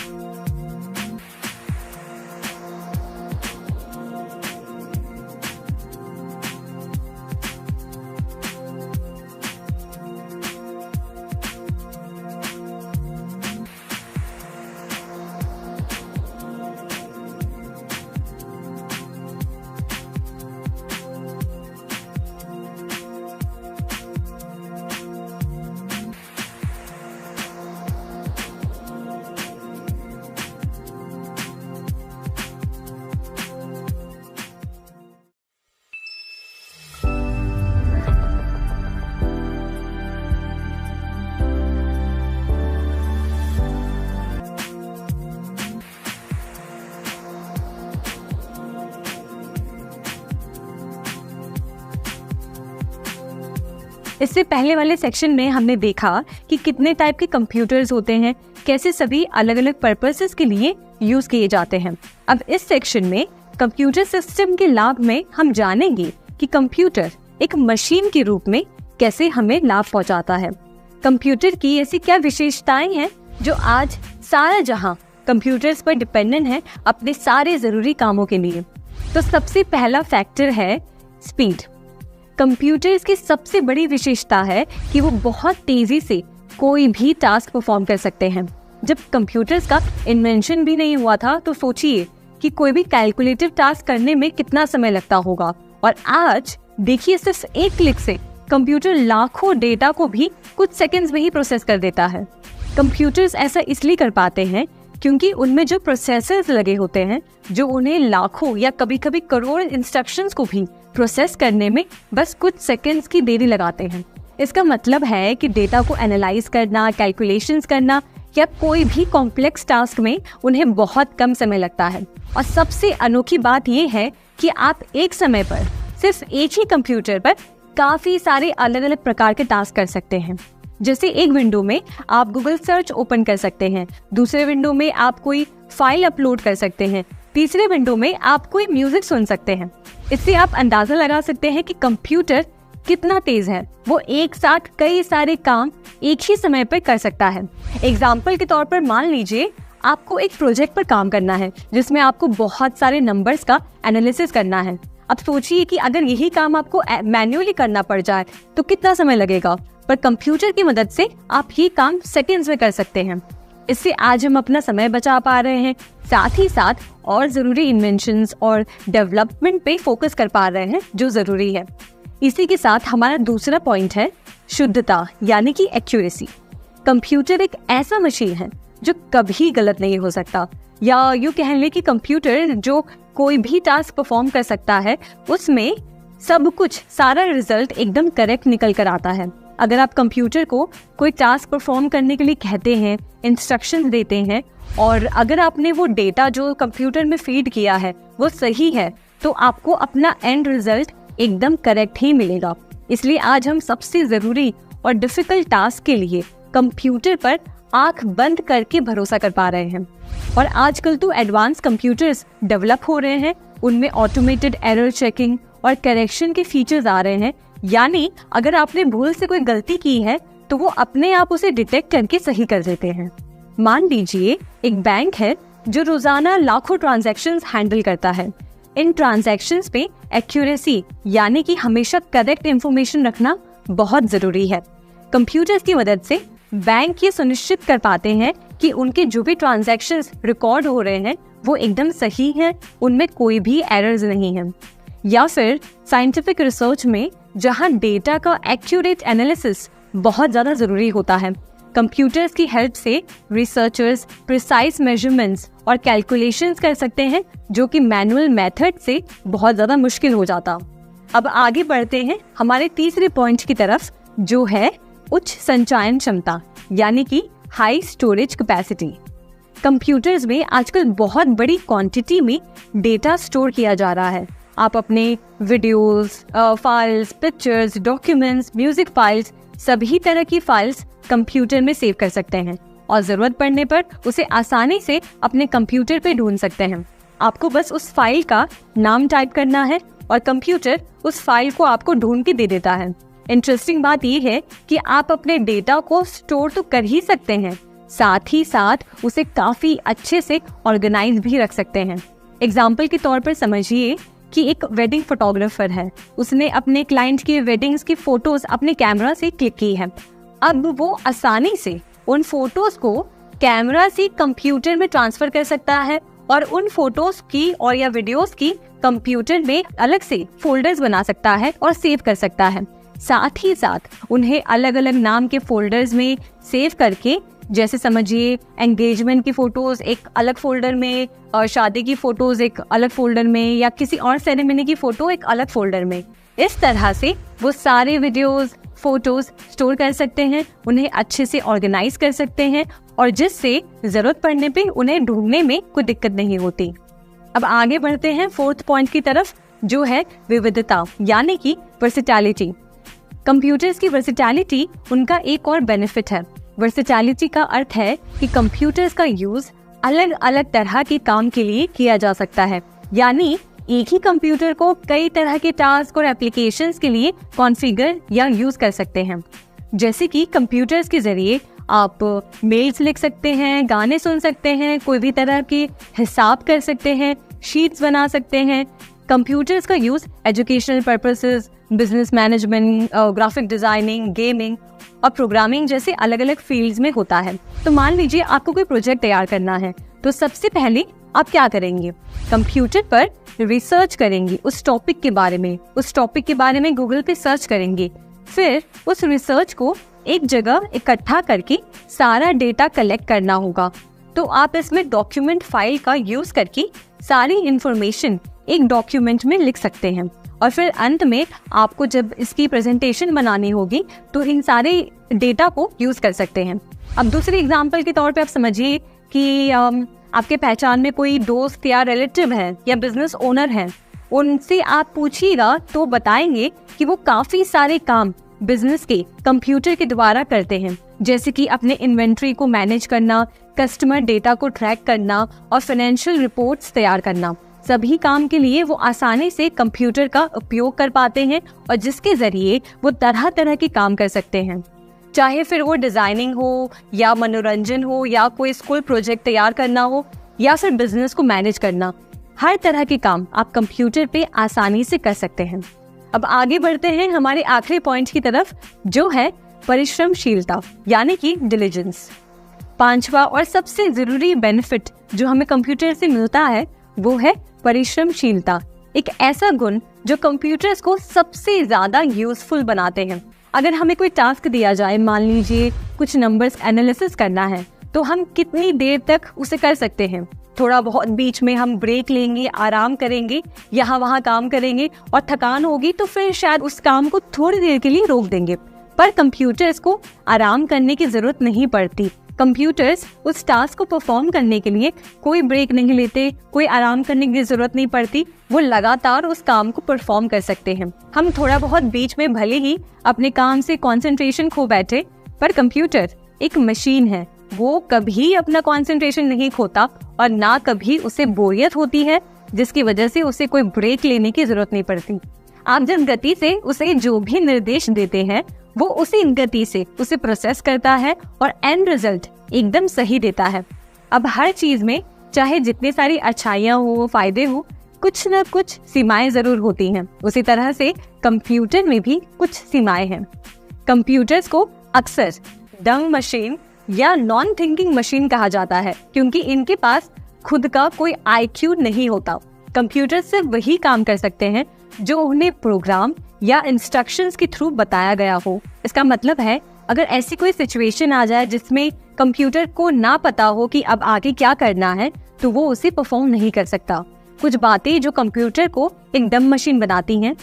इससे पहले वाले सेक्शन में हमने देखा कि कितने टाइप के कंप्यूटर्स होते हैं, कैसे सभी अलग अलग पर्पसेस के लिए यूज किए जाते हैं। अब इस सेक्शन में कंप्यूटर सिस्टम के लाभ में हम जानेंगे कि कंप्यूटर एक मशीन के रूप में कैसे हमें लाभ पहुंचाता है। कंप्यूटर की ऐसी क्या विशेषताएं हैं जो आज सारा जहां कंप्यूटर्स पर डिपेंडेंट है अपने सारे जरूरी कामों के लिए। तो सबसे पहला फैक्टर है स्पीड। कंप्यूटर्स की सबसे बड़ी विशेषता है कि वो बहुत तेजी से कोई भी टास्क परफॉर्म कर सकते हैं। जब कंप्यूटर्स का इन्वेंशन भी नहीं हुआ था तो सोचिए कि कोई भी कैलकुलेटिव टास्क करने में कितना समय लगता होगा, और आज देखिए सिर्फ एक क्लिक से कंप्यूटर लाखों डेटा को भी कुछ सेकंड्स में ही प्रोसेस कर देता है। कंप्यूटर्स ऐसा इसलिए कर पाते हैं क्योंकि उनमें जो प्रोसेसर्स लगे होते हैं, जो उन्हें लाखों या कभी कभी करोड़ इंस्ट्रक्शंस को भी प्रोसेस करने में बस कुछ सेकंड्स की देरी लगाते हैं। इसका मतलब है कि डेटा को एनालाइज करना, कैलकुलेशंस करना या कोई भी कॉम्प्लेक्स टास्क में उन्हें बहुत कम समय लगता है। और सबसे अनोखी बात यह है कि आप एक समय पर सिर्फ एक ही कंप्यूटर पर काफी सारे अलग अलग प्रकार के टास्क कर सकते हैं। जैसे एक विंडो में आप गूगल सर्च ओपन कर सकते हैं, दूसरे विंडो में आप कोई फाइल अपलोड कर सकते हैं, तीसरे विंडो में आप कोई म्यूजिक सुन सकते हैं। इससे आप अंदाजा लगा सकते हैं कि कंप्यूटर कितना तेज है। वो एक साथ कई सारे काम एक ही समय पर कर सकता है। एग्जाम्पल के तौर पर मान लीजिए आपको एक प्रोजेक्ट पर काम करना है जिसमें आपको बहुत सारे नंबर्स का एनालिसिस करना है। अब सोचिए कि अगर यही काम आपको मैन्युअली करना पड़ जाए तो कितना समय लगेगा, पर कंप्यूटर की मदद से आप ये काम सेकंड्स में कर सकते हैं। इससे आज हम अपना समय बचा पा रहे हैं, साथ ही साथ और ज़रूरी इन्वेंशंस और डेवलपमेंट पे फोकस कर पा रहे हैं जो ज़रूरी है। इसी के साथ हमारा दूसरा पॉइंट है शुद्धता, यानी कि एक्यूरेसी। कंप्यूटर एक ऐसा मशीन है जो कभी गलत नहीं हो सकता, या यूँ कह लें कि कंप्यूटर जो कोई भी टास्क परफॉर्म कर सकता है उसमें सब कुछ, सारा रिजल्ट एकदम करेक्ट निकल कर आता है। अगर आप कंप्यूटर को कोई टास्क परफॉर्म करने के लिए कहते हैं, इंस्ट्रक्शंस देते हैं, और अगर आपने वो डेटा जो कंप्यूटर में फीड किया है वो सही है, तो आपको अपना एंड रिजल्ट एकदम करेक्ट ही मिलेगा। इसलिए आज हम सबसे ज़रूरी और डिफ़िकल्ट टास्क के लिए कंप्यूटर पर आंख बंद करके भरोसा कर पा रहे हैं। और आजकल तो एडवांस कंप्यूटर्स डेवलप हो रहे हैं, उनमें ऑटोमेटेड एरर चेकिंग और करेक्शन के फीचर्स आ रहे हैं, यानी अगर आपने भूल से कोई गलती की है तो वो अपने आप उसे डिटेक्ट करके सही कर देते हैं। मान लीजिए एक बैंक है जो रोजाना लाखों ट्रांजैक्शंस हैंडल करता है। इन ट्रांजैक्शंस पे एक्यूरेसी, यानी कि हमेशा करेक्ट इंफॉर्मेशन रखना बहुत जरूरी है। कंप्यूटर्स की मदद से बैंक ये सुनिश्चित कर पाते हैं कि उनके जो भी ट्रांजैक्शंस रिकॉर्ड हो रहे हैं वो एकदम सही हैं, उनमें कोई भी एरर्स नहीं हैं। या फिर साइंटिफिक रिसर्च में जहां डेटा का एक्यूरेट एनालिसिस बहुत ज़्यादा ज़रूरी होता है, कंप्यूटर्स की हेल्प से रिसर्चर्स प्रिसाइज मेजरमेंट्स और कैलकुलेशंस कर सकते हैं, जो कि मैनुअल मेथड से बहुत ज़्यादा मुश्किल हो जाता। अब आगे बढ़ते हैं हमारे तीसरे पॉइंट की तरफ, जो है उच्च संचयन क्षमता, यानी कि हाई स्टोरेज कैपेसिटी। कंप्यूटर्स में आजकल बहुत बड़ी क्वांटिटी में डेटा स्टोर किया जा रहा है। आप अपने videos, files, pictures, documents, music files, सभी तरह की फाइल्स कंप्यूटर में सेव कर सकते हैं और ज़रूरत पड़ने पर उसे आसानी से अपने कंप्यूटर पे ढूंढ सकते हैं। आपको बस उस फाइल का नाम टाइप करना है और कंप्यूटर उस फाइल को आपको ढूंढ के दे देता है। इंटरेस्टिंग बात यह है कि आप अपने डेटा को स्टोर तो कर ही सकते हैं, साथ ही साथ उसे काफ़ी अच्छे से ऑर्गेनाइज भी रख सकते हैं। एग्जाम्पल के तौर पर समझिए कि एक वेडिंग फोटोग्राफर है, उसने अपने क्लाइंट की वेडिंग्स की फोटोज अपने कैमरा से क्लिक की है। अब वो आसानी से उन फोटोज को कैमरा से कंप्यूटर में ट्रांसफर कर सकता है और उन फोटोज की और या वीडियोस की कंप्यूटर में अलग से फोल्डर्स बना सकता है और सेव कर सकता है। साथ ही साथ उन्हें अलग अलग नाम के फोल्डर्स में सेव करके, जैसे समझिए एंगेजमेंट की फोटोज एक अलग फोल्डर में और शादी की फोटोज एक अलग फोल्डर में, या किसी और सेरेमनी की फोटो एक अलग फोल्डर में। इस तरह से वो सारे वीडियोस, फोटोज स्टोर कर सकते हैं, उन्हें अच्छे से ऑर्गेनाइज कर सकते हैं, और जिससे जरूरत पड़ने पे उन्हें ढूंढने में कोई दिक्कत नहीं होती। अब आगे बढ़ते हैं फोर्थ पॉइंट की तरफ, जो है विविधता, यानी कि वर्सेटैलिटी। कंप्यूटर्स की वर्सेटैलिटी उनका एक और बेनिफिट है। वर्सेटैलिटी का अर्थ है कि कंप्यूटर्स का यूज अलग अलग तरह के काम के लिए किया जा सकता है, यानी एक ही कंप्यूटर को कई तरह के टास्क और एप्लीकेशंस के लिए कॉन्फ़िगर या यूज कर सकते हैं। जैसे कि कंप्यूटर्स के जरिए आप मेल्स लिख सकते हैं, गाने सुन सकते हैं, कोई भी तरह के हिसाब कर सकते हैं, शीट्स बना सकते हैं। कंप्यूटर्स का use educational purposes, business management, graphic designing, gaming और प्रोग्रामिंग जैसे अलग अलग फील्ड्स में होता है। तो मान लीजिए आपको कोई प्रोजेक्ट तैयार करना है, तो सबसे पहले आप क्या करेंगे? कंप्यूटर पर रिसर्च करेंगे उस टॉपिक के बारे में गूगल पे सर्च करेंगे। फिर उस रिसर्च को एक जगह इकट्ठा करके सारा डेटा कलेक्ट करना होगा। तो आप इसमें डॉक्यूमेंट फाइल का यूज करके सारी इंफॉर्मेशन एक डॉक्यूमेंट में लिख सकते हैं, और फिर अंत में आपको जब इसकी प्रेजेंटेशन बनानी होगी तो इन सारे डेटा को यूज कर सकते हैं। अब दूसरे एग्जांपल के तौर पे आप समझिए कि आपके पहचान में कोई दोस्त या रिलेटिव है या बिजनेस ओनर है, उनसे आप पूछिएगा तो बताएंगे कि वो काफी सारे काम बिजनेस के कंप्यूटर के द्वारा करते हैं, जैसे कि अपने इन्वेंट्री को मैनेज करना, कस्टमर डेटा को ट्रैक करना और फाइनेंशियल रिपोर्ट्स तैयार करना। सभी काम के लिए वो आसानी से कंप्यूटर का उपयोग कर पाते हैं और जिसके जरिए वो तरह तरह के काम कर सकते हैं। चाहे फिर वो डिजाइनिंग हो या मनोरंजन हो या कोई स्कूल प्रोजेक्ट तैयार करना हो या फिर बिजनेस को मैनेज करना, हर तरह के काम आप कंप्यूटर पे आसानी से कर सकते हैं। अब आगे बढ़ते हैं हमारे आखिरी पॉइंट की तरफ, जो है परिश्रमशीलता यानी कि डिलिजेंस। पांचवा और सबसे जरूरी बेनिफिट जो हमें कंप्यूटर से मिलता है वो है परिश्रमशीलता, एक ऐसा गुण जो कंप्यूटर्स को सबसे ज्यादा यूजफुल बनाते हैं। अगर हमें कोई टास्क दिया जाए, मान लीजिए कुछ नंबर्स एनालिसिस करना है, तो हम कितनी देर तक उसे कर सकते हैं। थोड़ा बहुत बीच में हम ब्रेक लेंगे, आराम करेंगे, यहाँ वहाँ काम करेंगे और थकान होगी तो फिर शायद उस काम को थोड़ी देर के लिए रोक देंगे। पर कंप्यूटर्स को आराम करने की जरूरत नहीं पड़ती। कंप्यूटर्स उस टास्क को परफॉर्म करने के लिए कोई ब्रेक नहीं लेते, कोई आराम करने की जरूरत नहीं पड़ती, वो लगातार उस काम को परफॉर्म कर सकते हैं। हम थोड़ा बहुत बीच में भले ही अपने काम से कंसंट्रेशन खो बैठे, पर कंप्यूटर एक मशीन है, वो कभी अपना कंसंट्रेशन नहीं खोता और ना कभी उसे बोरियत होती है, जिसकी वजह से उसे कोई ब्रेक लेने की जरूरत नहीं पड़ती। आप जिस गति से उसे जो भी निर्देश देते हैं वो उसी गति से उसे प्रोसेस करता है और एंड रिजल्ट एकदम सही देता है। अब हर चीज में चाहे जितनी सारी अच्छाइयाँ हो, फायदे हो, कुछ न कुछ सीमाएं जरूर होती हैं। उसी तरह से कंप्यूटर में भी कुछ सीमाएं हैं। कंप्यूटर्स को अक्सर डंग मशीन या नॉन थिंकिंग मशीन कहा जाता है, क्योंकि इनके पास खुद का कोई IQ नहीं होता। कंप्यूटर सिर्फ वही काम कर सकते हैं जो उन्हें प्रोग्राम या इंस्ट्रक्शंस के थ्रू बताया गया हो। इसका मतलब है अगर ऐसी कोई सिचुएशन आ जाए जिसमें कंप्यूटर को ना पता हो कि अब आगे क्या करना है, तो वो उसे परफॉर्म नहीं कर सकता। कुछ बातें जो कंप्यूटर को एक डम मशीन बनाती हैं।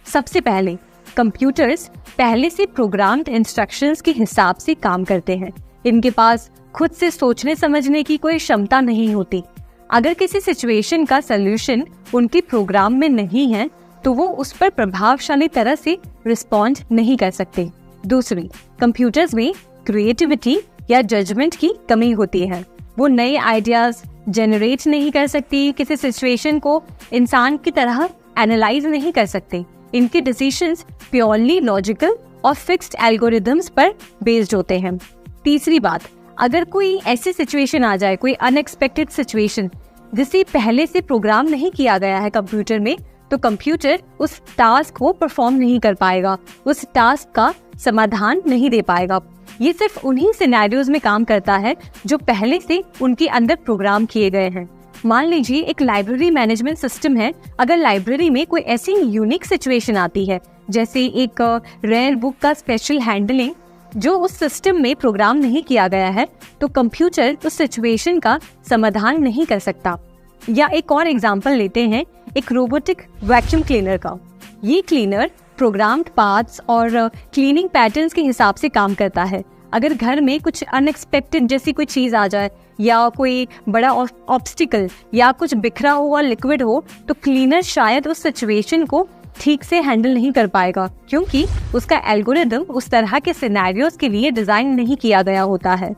सबसे पहले कंप्यूटर्स पहले से प्रोग्राम्ड इंस्ट्रक्शंस के हिसाब से काम करते हैं। इनके पास खुद से सोचने समझने की कोई क्षमता नहीं होती। अगर किसी सिचुएशन का सलूशन उनके प्रोग्राम में नहीं है तो वो उस पर प्रभावशाली तरह से रिस्पॉन्ड नहीं कर सकते। दूसरी, कंप्यूटर्स में क्रिएटिविटी या जजमेंट की कमी होती है। वो नए आइडियाज जनरेट नहीं कर सकती, किसी सिचुएशन को इंसान की तरह एनालाइज नहीं कर सकते। इनके डिसीजंस प्योरली लॉजिकल और फिक्स्ड एल्गोरिदम्स पर बेस्ड होते हैं। तीसरी बात, अगर कोई ऐसी सिचुएशन आ जाए, कोई अनएक्सपेक्टेड सिचुएशन जिसे पहले से प्रोग्राम नहीं किया गया है कंप्यूटर में, तो कंप्यूटर उस टास्क को परफॉर्म नहीं कर पाएगा, उस टास्क का समाधान नहीं दे पाएगा। ये सिर्फ उन्हीं सिनेरियोज में काम करता है जो पहले से उनके अंदर प्रोग्राम किए गए हैं। मान लीजिए एक लाइब्रेरी मैनेजमेंट सिस्टम है। अगर लाइब्रेरी में कोई ऐसी यूनिक सिचुएशन आती है, जैसे एक रेयर बुक का स्पेशल हैंडलिंग जो उस सिस्टम में प्रोग्राम नहीं किया गया है, तो कंप्यूटर उस सिचुएशन का समाधान नहीं कर सकता। या एक और एग्जांपल लेते हैं, एक रोबोटिक वैक्यूम क्लीनर का। ये क्लीनर प्रोग्राम्ड पार्ट्स और क्लीनिंग पैटर्न्स के हिसाब से काम करता है। अगर घर में कुछ अनएक्सपेक्टेड जैसी कोई चीज आ जाए या कोई बड़ा ऑब्स्टिकल या कुछ बिखरा हुआ लिक्विड हो, तो क्लीनर शायद उस सिचुएशन को ठीक से हैंडल नहीं कर पाएगा, क्योंकि उसका एल्गोरिदम उस तरह के सिनेरियोज के लिए डिजाइन नहीं किया गया होता है।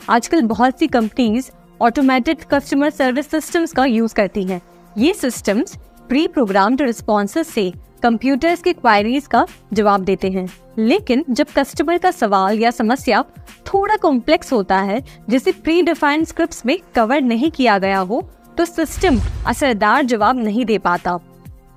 आजकल बहुत सी companies automated customer service systems का यूज करती हैं। ये सिस्टम्स प्री प्रोग्राम्ड रिस्पॉन्सेस से कंप्यूटर्स के क्वायरीज का जवाब देते हैं। लेकिन जब कस्टमर का सवाल या समस्या थोड़ा कॉम्प्लेक्स होता है, जिसे प्री डिफाइंड स्क्रिप्ट्स में कवर नहीं किया गया हो, तो सिस्टम असरदार जवाब नहीं दे पाता।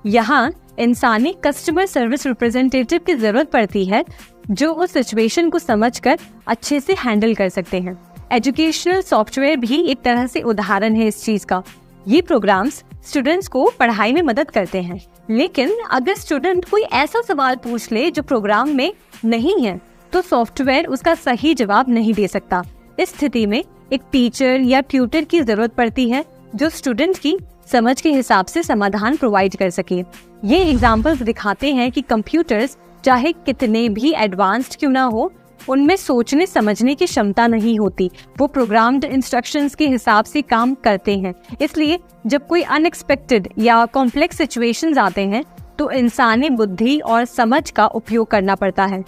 यहाँ इंसानी कस्टमर सर्विस रिप्रेजेंटेटिव की जरूरत पड़ती है, जो उस सिचुएशन को समझकर अच्छे से हैंडल कर सकते हैं। एजुकेशनल सॉफ्टवेयर भी एक तरह से उदाहरण है इस चीज का। ये प्रोग्राम्स स्टूडेंट्स को पढ़ाई में मदद करते हैं, लेकिन अगर स्टूडेंट कोई ऐसा सवाल पूछ ले जो प्रोग्राम में नहीं है, तो सॉफ्टवेयर उसका सही जवाब नहीं दे सकता। इस स्थिति में एक टीचर या ट्यूटर की जरूरत पड़ती है जो स्टूडेंट की समझ के हिसाब से समाधान प्रोवाइड कर सके। ये एग्जाम्पल्स दिखाते हैं कि कंप्यूटर्स चाहे कितने भी एडवांस्ड क्यों ना हो, उनमें सोचने समझने की क्षमता नहीं होती। वो प्रोग्राम्ड इंस्ट्रक्शंस के हिसाब से काम करते हैं। इसलिए जब कोई अनएक्सपेक्टेड या कॉम्प्लेक्स सिचुएशंस आते हैं, तो इंसानी बुद्धि और समझ का उपयोग करना पड़ता है।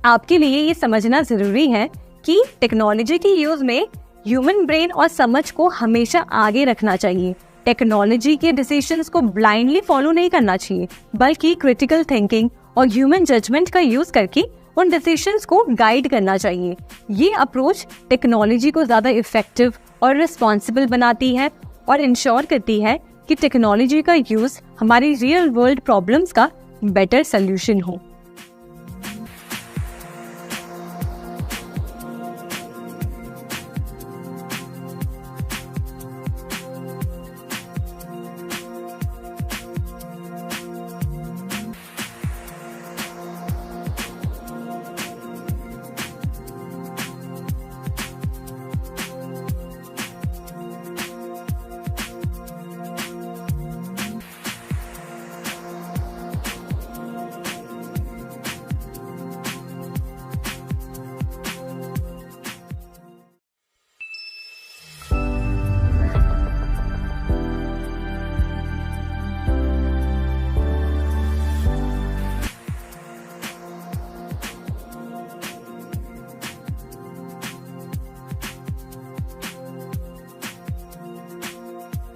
आपके लिए ये समझना जरूरी है कि टेक्नोलॉजी की यूज में ह्यूमन ब्रेन और समझ को हमेशा आगे रखना चाहिए। टेक्नोलॉजी के डिसीजंस को ब्लाइंडली फॉलो नहीं करना चाहिए, बल्कि क्रिटिकल थिंकिंग और ह्यूमन जजमेंट का यूज करके उन डिसीजंस को गाइड करना चाहिए। ये अप्रोच टेक्नोलॉजी को ज़्यादा इफेक्टिव और रिस्पॉन्सिबल बनाती है और इंश्योर करती है कि टेक्नोलॉजी का यूज़ हमारी रियल वर्ल्ड प्रॉब्लम्स का बेटर सोल्यूशन हो।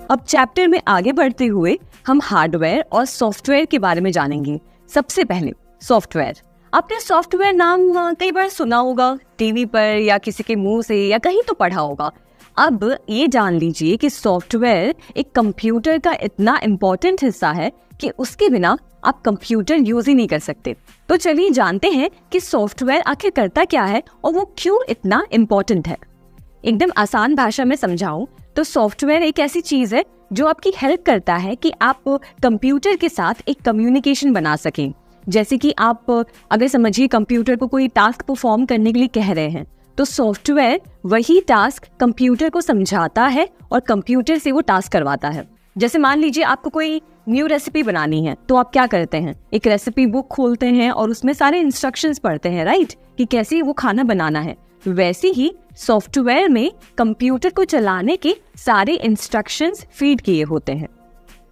अब चैप्टर में आगे बढ़ते हुए हम हार्डवेयर और सॉफ्टवेयर के बारे में जानेंगे। सबसे पहले सॉफ्टवेयर। आपने सॉफ्टवेयर नाम कई बार सुना होगा, टीवी पर या किसी के मुंह से या कहीं तो पढ़ा होगा। अब ये जान लीजिए कि सॉफ्टवेयर एक कंप्यूटर का इतना इम्पोर्टेंट हिस्सा है कि उसके बिना आप कंप्यूटर यूज ही नहीं कर सकते। तो चलिए जानते हैं कि सॉफ्टवेयर आखिर करता क्या है और वो क्यों इतना इम्पोर्टेंट है। एकदम आसान भाषा में समझाऊं तो सॉफ्टवेयर एक ऐसी चीज है जो आपकी हेल्प करता है कि आप कंप्यूटर के साथ एक कम्युनिकेशन बना सकें। जैसे कि आप अगर समझिए कंप्यूटर को कोई टास्क परफॉर्म करने के लिए कह रहे हैं तो सॉफ्टवेयर वही टास्क कंप्यूटर को समझाता है और कंप्यूटर से वो टास्क करवाता है। जैसे मान लीजिए आपको कोई न्यू रेसिपी बनानी है तो आप क्या करते हैं, एक रेसिपी बुक खोलते हैं और उसमें सारे इंस्ट्रक्शंस पढ़ते हैं, राइट, कि कैसे वो खाना बनाना है। वैसे ही सॉफ्टवेयर में कंप्यूटर को चलाने के सारे इंस्ट्रक्शंस फीड किए होते हैं।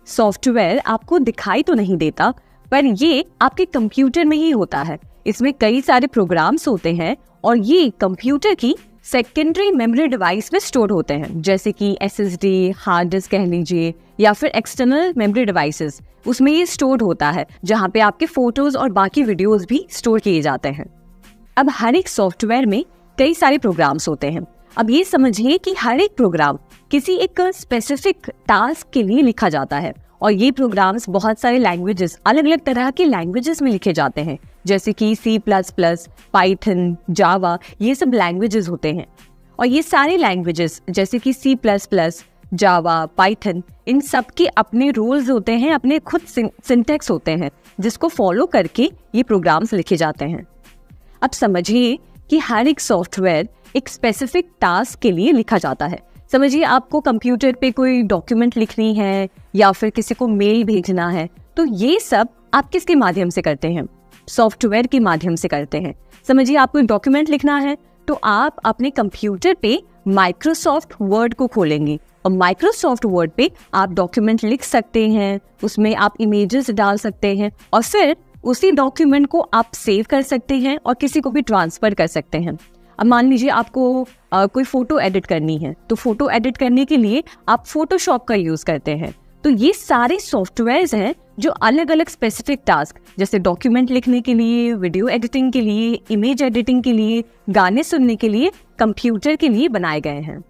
सॉफ्टवेयर आपको दिखाई तो नहीं देता पर ये आपके कंप्यूटर में ही होता है। इसमें कई सारे प्रोग्राम्स होते हैं और ये कंप्यूटर की सेकेंडरी मेमोरी डिवाइस में स्टोर होते हैं, जैसे कि SSD, हार्ड डिस्क कह लीजिए, या फिर एक्सटर्नल मेमोरी डिवाइसेस। उसमें ये स्टोर होता है जहाँ पे आपके फोटोज और बाकी वीडियोज भी स्टोर किए जाते हैं। अब हर एक सॉफ्टवेयर में कई सारे प्रोग्राम्स होते हैं। अब ये समझिए कि हर एक प्रोग्राम किसी एक स्पेसिफिक टास्क के लिए लिखा जाता है और ये प्रोग्राम्स बहुत सारे लैंग्वेजेस, अलग अलग तरह के लैंग्वेजेस में लिखे जाते हैं, जैसे कि C++, पाइथन, जावा, ये सब लैंग्वेजेस होते हैं। और ये सारे लैंग्वेजेस जैसे कि C++, जावा, पाइथन, इन सब के अपने रूल्स होते हैं, अपने खुद सिंटैक्स होते हैं जिसको फॉलो करके ये प्रोग्राम्स लिखे जाते हैं। अब समझिए कि हर एक सॉफ्टवेयर एक स्पेसिफिक टास्क के लिए लिखा जाता है। समझिए आपको कंप्यूटर पे कोई डॉक्यूमेंट लिखनी है या फिर किसी को मेल भेजना है, तो ये सब आप किसके माध्यम से करते हैं, सॉफ्टवेयर के माध्यम से करते हैं। समझिए आपको डॉक्यूमेंट लिखना है तो आप अपने कंप्यूटर पे माइक्रोसॉफ्ट वर्ड को खोलेंगे और माइक्रोसॉफ्ट वर्ड पे आप डॉक्यूमेंट लिख सकते हैं, उसमें आप इमेजेस डाल सकते हैं और फिर उसी डॉक्यूमेंट को आप सेव कर सकते हैं और किसी को भी ट्रांसफर कर सकते हैं। अब मान लीजिए आपको कोई फोटो एडिट करनी है तो फोटो एडिट करने के लिए आप फोटोशॉप का यूज करते हैं। तो ये सारे सॉफ्टवेयर्स हैं जो अलग अलग स्पेसिफिक टास्क, जैसे डॉक्यूमेंट लिखने के लिए, वीडियो एडिटिंग के लिए, इमेज एडिटिंग के लिए, गाने सुनने के लिए, कंप्यूटर के लिए बनाए गए हैं।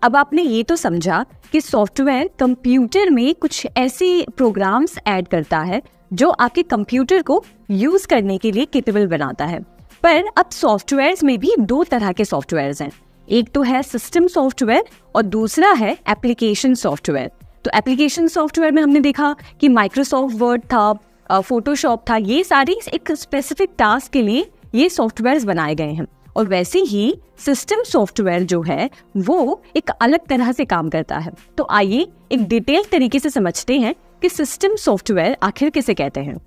अब आपने ये तो समझा कि सॉफ्टवेयर कंप्यूटर में कुछ ऐसे प्रोग्राम्स ऐड करता है जो आपके कंप्यूटर को यूज करने के लिए केपेबल बनाता है। पर अब सॉफ्टवेयर्स में भी दो तरह के सॉफ्टवेयर्स हैं, एक तो है सिस्टम सॉफ्टवेयर और दूसरा है एप्लीकेशन सॉफ्टवेयर। तो एप्लीकेशन सॉफ्टवेयर में हमने देखा कि माइक्रोसॉफ्ट वर्ड था, फोटोशॉप था, ये सारी एक स्पेसिफिक टास्क के लिए ये सॉफ्टवेयर्स बनाए गए हैं। और वैसे ही सिस्टम सॉफ्टवेयर जो है वो एक अलग तरह से काम करता है। तो आइए एक डिटेल तरीके से समझते हैं कि सिस्टम सॉफ्टवेयर आखिर किसे कहते हैं।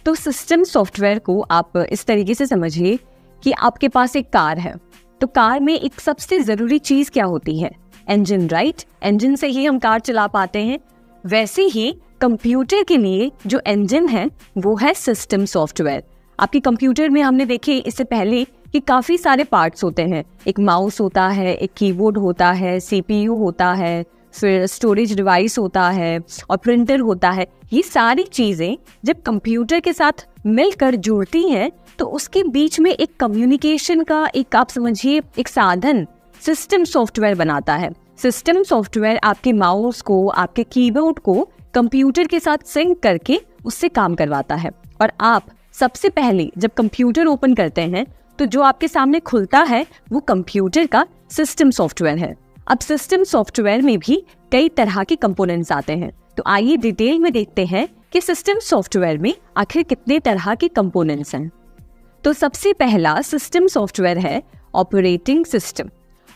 तो सिस्टम सॉफ्टवेयर को आप इस तरीके से समझिए कि आपके पास एक कार है, तो कार में एक सबसे जरूरी चीज क्या होती है, इंजन, राइट। इंजन से ही हम कार चला पाते हैं। वैसे ही कंप्यूटर के लिए जो इंजन है वो है सिस्टम सॉफ्टवेयर। आपके कंप्यूटर में हमने देखे इससे पहले कि काफी सारे पार्ट्स होते हैं, एक माउस होता है, एक कीबोर्ड होता है, CPU होता है, फिर स्टोरेज डिवाइस होता है और प्रिंटर होता है। ये सारी चीज़ें जब कंप्यूटर के साथ मिलकर जुड़ती हैं तो उसके बीच में एक कम्युनिकेशन का एक आप समझिए एक साधन सिस्टम सॉफ्टवेयर बनाता है। सिस्टम सॉफ्टवेयर आपके माउस को, आपके कीबोर्ड को कंप्यूटर के साथ सिंक करके उससे काम करवाता है। और आप सबसे पहले जब कंप्यूटर ओपन करते हैं तो जो आपके सामने खुलता है वो कंप्यूटर का सिस्टम सॉफ्टवेयर है। अब सिस्टम सॉफ्टवेयर में भी कई तरह के कंपोनेंट्स आते हैं, तो आइए डिटेल में देखते हैं कि सिस्टम सॉफ्टवेयर में आखिर कितने तरह के कंपोनेंट्स हैं। तो सबसे पहला सिस्टम सॉफ्टवेयर है ऑपरेटिंग सिस्टम।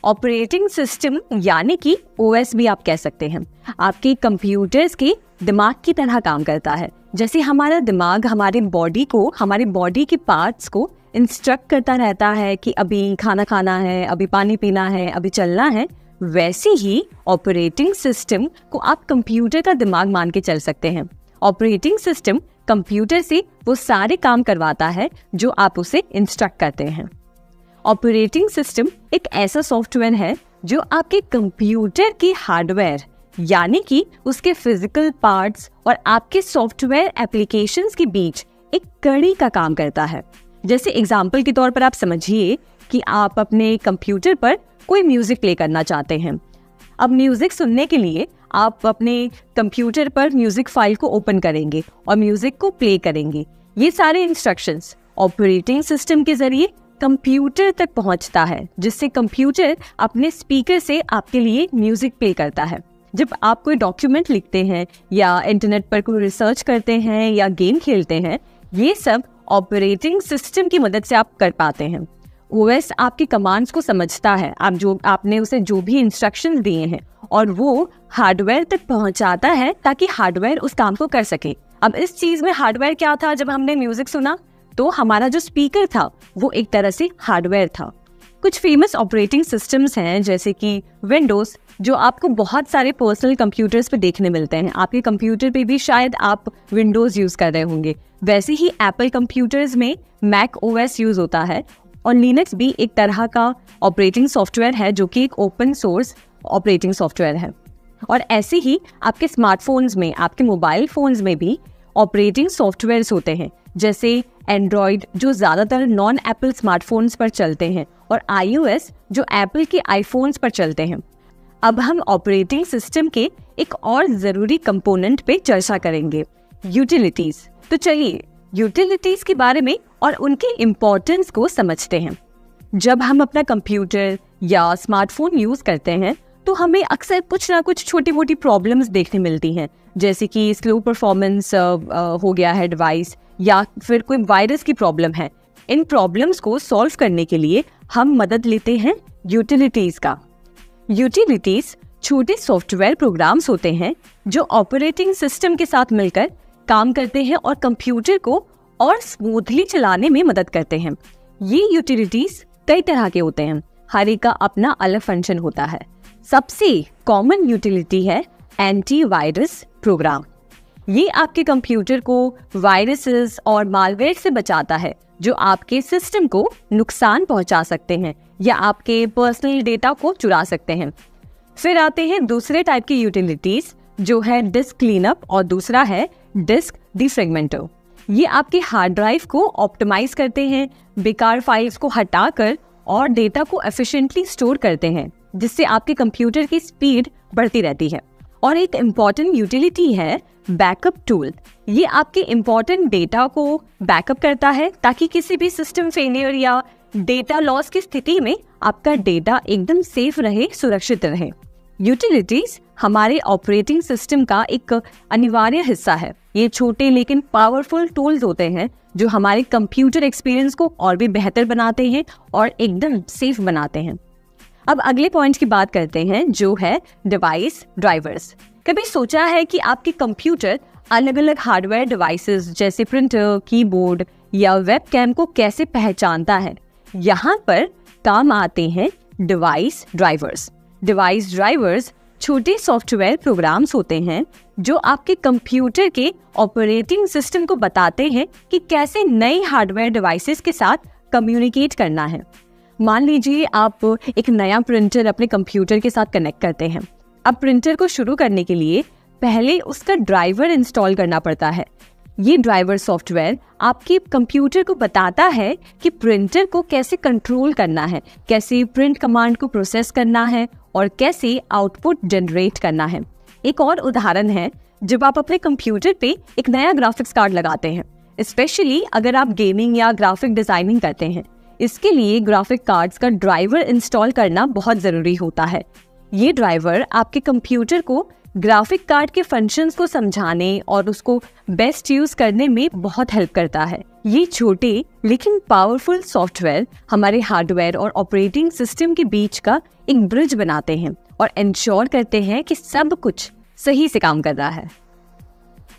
ऑपरेटिंग सिस्टम यानी कि ओएस भी आप कह सकते हैं, आपके कंप्यूटर्स के दिमाग की तरह काम करता है। जैसे हमारा दिमाग हमारे बॉडी के पार्ट्स को इंस्ट्रक्ट करता रहता है कि अभी खाना खाना है, अभी पानी पीना है, अभी चलना है, वैसे ही ऑपरेटिंग सिस्टम को आप कंप्यूटर का दिमाग मान के चल सकते हैं। ऑपरेटिंग सिस्टम कंप्यूटर से वो सारे काम करवाता है जो आप उसे इंस्ट्रक्ट करते हैं। ऑपरेटिंग सिस्टम एक ऐसा सॉफ्टवेयर है जो आपके कंप्यूटर के हार्डवेयर यानी कि उसके फिजिकल पार्ट्स और आपके सॉफ्टवेयर एप्लीकेशंस के बीच एक कड़ी का काम करता है। जैसे एग्जाम्पल के तौर पर आप समझिए कि आप अपने कंप्यूटर पर कोई म्यूजिक प्ले करना चाहते हैं। अब म्यूजिक सुनने के लिए आप अपने कंप्यूटर पर म्यूजिक फाइल को ओपन करेंगे और म्यूजिक को प्ले करेंगे। ये सारे इंस्ट्रक्शंस ऑपरेटिंग सिस्टम के जरिए कंप्यूटर तक पहुंचता है, जिससे कंप्यूटर अपने स्पीकर से आपके लिए म्यूजिक प्ले करता है। जब आप कोई डॉक्यूमेंट लिखते हैं या इंटरनेट पर कोई रिसर्च करते हैं या गेम खेलते हैं, ये सब ऑपरेटिंग सिस्टम की मदद से आप कर पाते हैं। ओएस आपकी कमांड्स को समझता है, आपने उसे जो भी इंस्ट्रक्शंस दिए हैं, और वो हार्डवेयर तक पहुंचाता है ताकि हार्डवेयर उस काम को कर सके। अब इस चीज में हार्डवेयर क्या था? जब हमने म्यूजिक सुना तो हमारा जो स्पीकर था वो एक तरह से हार्डवेयर था। कुछ फेमस ऑपरेटिंग सिस्टम्स हैं जैसे कि विंडोज, जो आपको बहुत सारे पर्सनल कंप्यूटर्स पे देखने मिलते हैं। आपके कंप्यूटर पे भी शायद आप विंडोज यूज कर रहे होंगे। वैसे ही एप्पल कंप्यूटर्स में मैक ओएस यूज होता है, और लिनक्स भी एक तरह का ऑपरेटिंग सॉफ्टवेयर है जो कि एक ओपन सोर्स ऑपरेटिंग सॉफ्टवेयर है। और ऐसे ही आपके स्मार्टफोन्स में, आपके मोबाइल फोन्स में भी ऑपरेटिंग सॉफ्टवेयर्स होते हैं, जैसे एंड्रॉयड जो ज़्यादातर नॉन एप्पल स्मार्टफोन्स पर चलते हैं, और iOS जो एप्पल के आईफोन्स पर चलते हैं। अब हम ऑपरेटिंग सिस्टम के एक और ज़रूरी कंपोनेंट पे चर्चा करेंगे, यूटिलिटीज़। तो चलिए यूटिलिटीज़ के बारे में और उनके इम्पोर्टेंस को समझते हैं। जब हम अपना कंप्यूटर या स्मार्टफोन यूज़ करते हैं तो हमें अक्सर कुछ ना कुछ छोटी मोटी प्रॉब्लम्स देखने मिलती हैं, जैसे कि स्लो परफॉर्मेंस हो गया है डिवाइस, या फिर कोई वायरस की प्रॉब्लम है। इन प्रॉब्लम्स को सॉल्व करने के लिए हम मदद लेते हैं यूटिलिटीज़ का। यूटिलिटीज़ छोटे सॉफ्टवेयर प्रोग्राम्स होते हैं जो ऑपरेटिंग सिस्टम के साथ मिलकर काम करते हैं और कंप्यूटर को और स्मूथली चलाने में मदद करते हैं। ये यूटिलिटीज़ कई तरह के होते हैं, हर एक का अपना अलग फंक्शन होता है। सबसे कॉमन यूटिलिटी है एंटीवायरस प्रोग्राम। ये आपके कंप्यूटर को वायरसेस और मालवेयर से बचाता है जो आपके सिस्टम को नुकसान पहुंचा सकते हैं या आपके पर्सनल डेटा को चुरा सकते हैं। फिर आते हैं दूसरे टाइप की यूटिलिटीज, जो है डिस्क क्लीनअप और दूसरा है डिस्क डिफ्रेगमेंटर। ये आपके हार्ड ड्राइव को ऑप्टिमाइज करते हैं, बेकार फाइल्स को हटाकर और डेटा को एफिशिएंटली स्टोर करते हैं, जिससे आपके कंप्यूटर की स्पीड बढ़ती रहती है। और एक इम्पॉर्टेंट यूटिलिटी है बैकअप टूल। ये आपके इम्पॉर्टेंट डेटा को बैकअप करता है ताकि किसी भी सिस्टम फेलियर या डेटा लॉस की स्थिति में आपका डेटा एकदम सेफ रहे, सुरक्षित रहे। यूटिलिटीज हमारे ऑपरेटिंग सिस्टम का एक अनिवार्य हिस्सा है। ये छोटे लेकिन पावरफुल टूल्स होते हैं जो हमारे कंप्यूटर एक्सपीरियंस को और भी बेहतर बनाते हैं और एकदम सेफ बनाते हैं। अब अगले पॉइंट की बात करते हैं, जो है डिवाइस ड्राइवर्स। कभी सोचा है कि आपके कंप्यूटर अलग अलग हार्डवेयर डिवाइसेस जैसे प्रिंटर, कीबोर्ड या वेबकैम को कैसे पहचानता है? यहाँ पर काम आते हैं डिवाइस ड्राइवर्स। डिवाइस ड्राइवर्स छोटे सॉफ्टवेयर प्रोग्राम्स होते हैं जो आपके कंप्यूटर के ऑपरेटिंग सिस्टम को बताते हैं कि कैसे नए हार्डवेयर डिवाइसेस के साथ कम्युनिकेट करना है। मान लीजिए आप एक नया प्रिंटर अपने कंप्यूटर के साथ कनेक्ट करते हैं, अब प्रिंटर को शुरू करने के लिए पहले उसका ड्राइवर इंस्टॉल करना पड़ता है। ये ड्राइवर सॉफ्टवेयर आपके कंप्यूटर को बताता है कि प्रिंटर को कैसे कंट्रोल करना है, कैसे प्रिंट कमांड को प्रोसेस करना है और कैसे आउटपुट जनरेट करना है। एक और उदाहरण है जब आप अपने कंप्यूटर पे एक नया ग्राफिक्स कार्ड लगाते हैं, स्पेशली अगर आप गेमिंग या ग्राफिक डिजाइनिंग करते हैं। इसके लिए ग्राफिक कार्ड्स का ड्राइवर इंस्टॉल करना बहुत जरूरी होता है। ये ड्राइवर आपके कंप्यूटर को ग्राफिक कार्ड के फंक्शंस को समझाने और उसको बेस्ट यूज करने में बहुत हेल्प करता है। ये छोटे लेकिन पावरफुल सॉफ्टवेयर हमारे हार्डवेयर और ऑपरेटिंग सिस्टम के बीच का एक ब्रिज बनाते हैं और इंश्योर करते हैं कि सब कुछ सही से काम कर रहा है।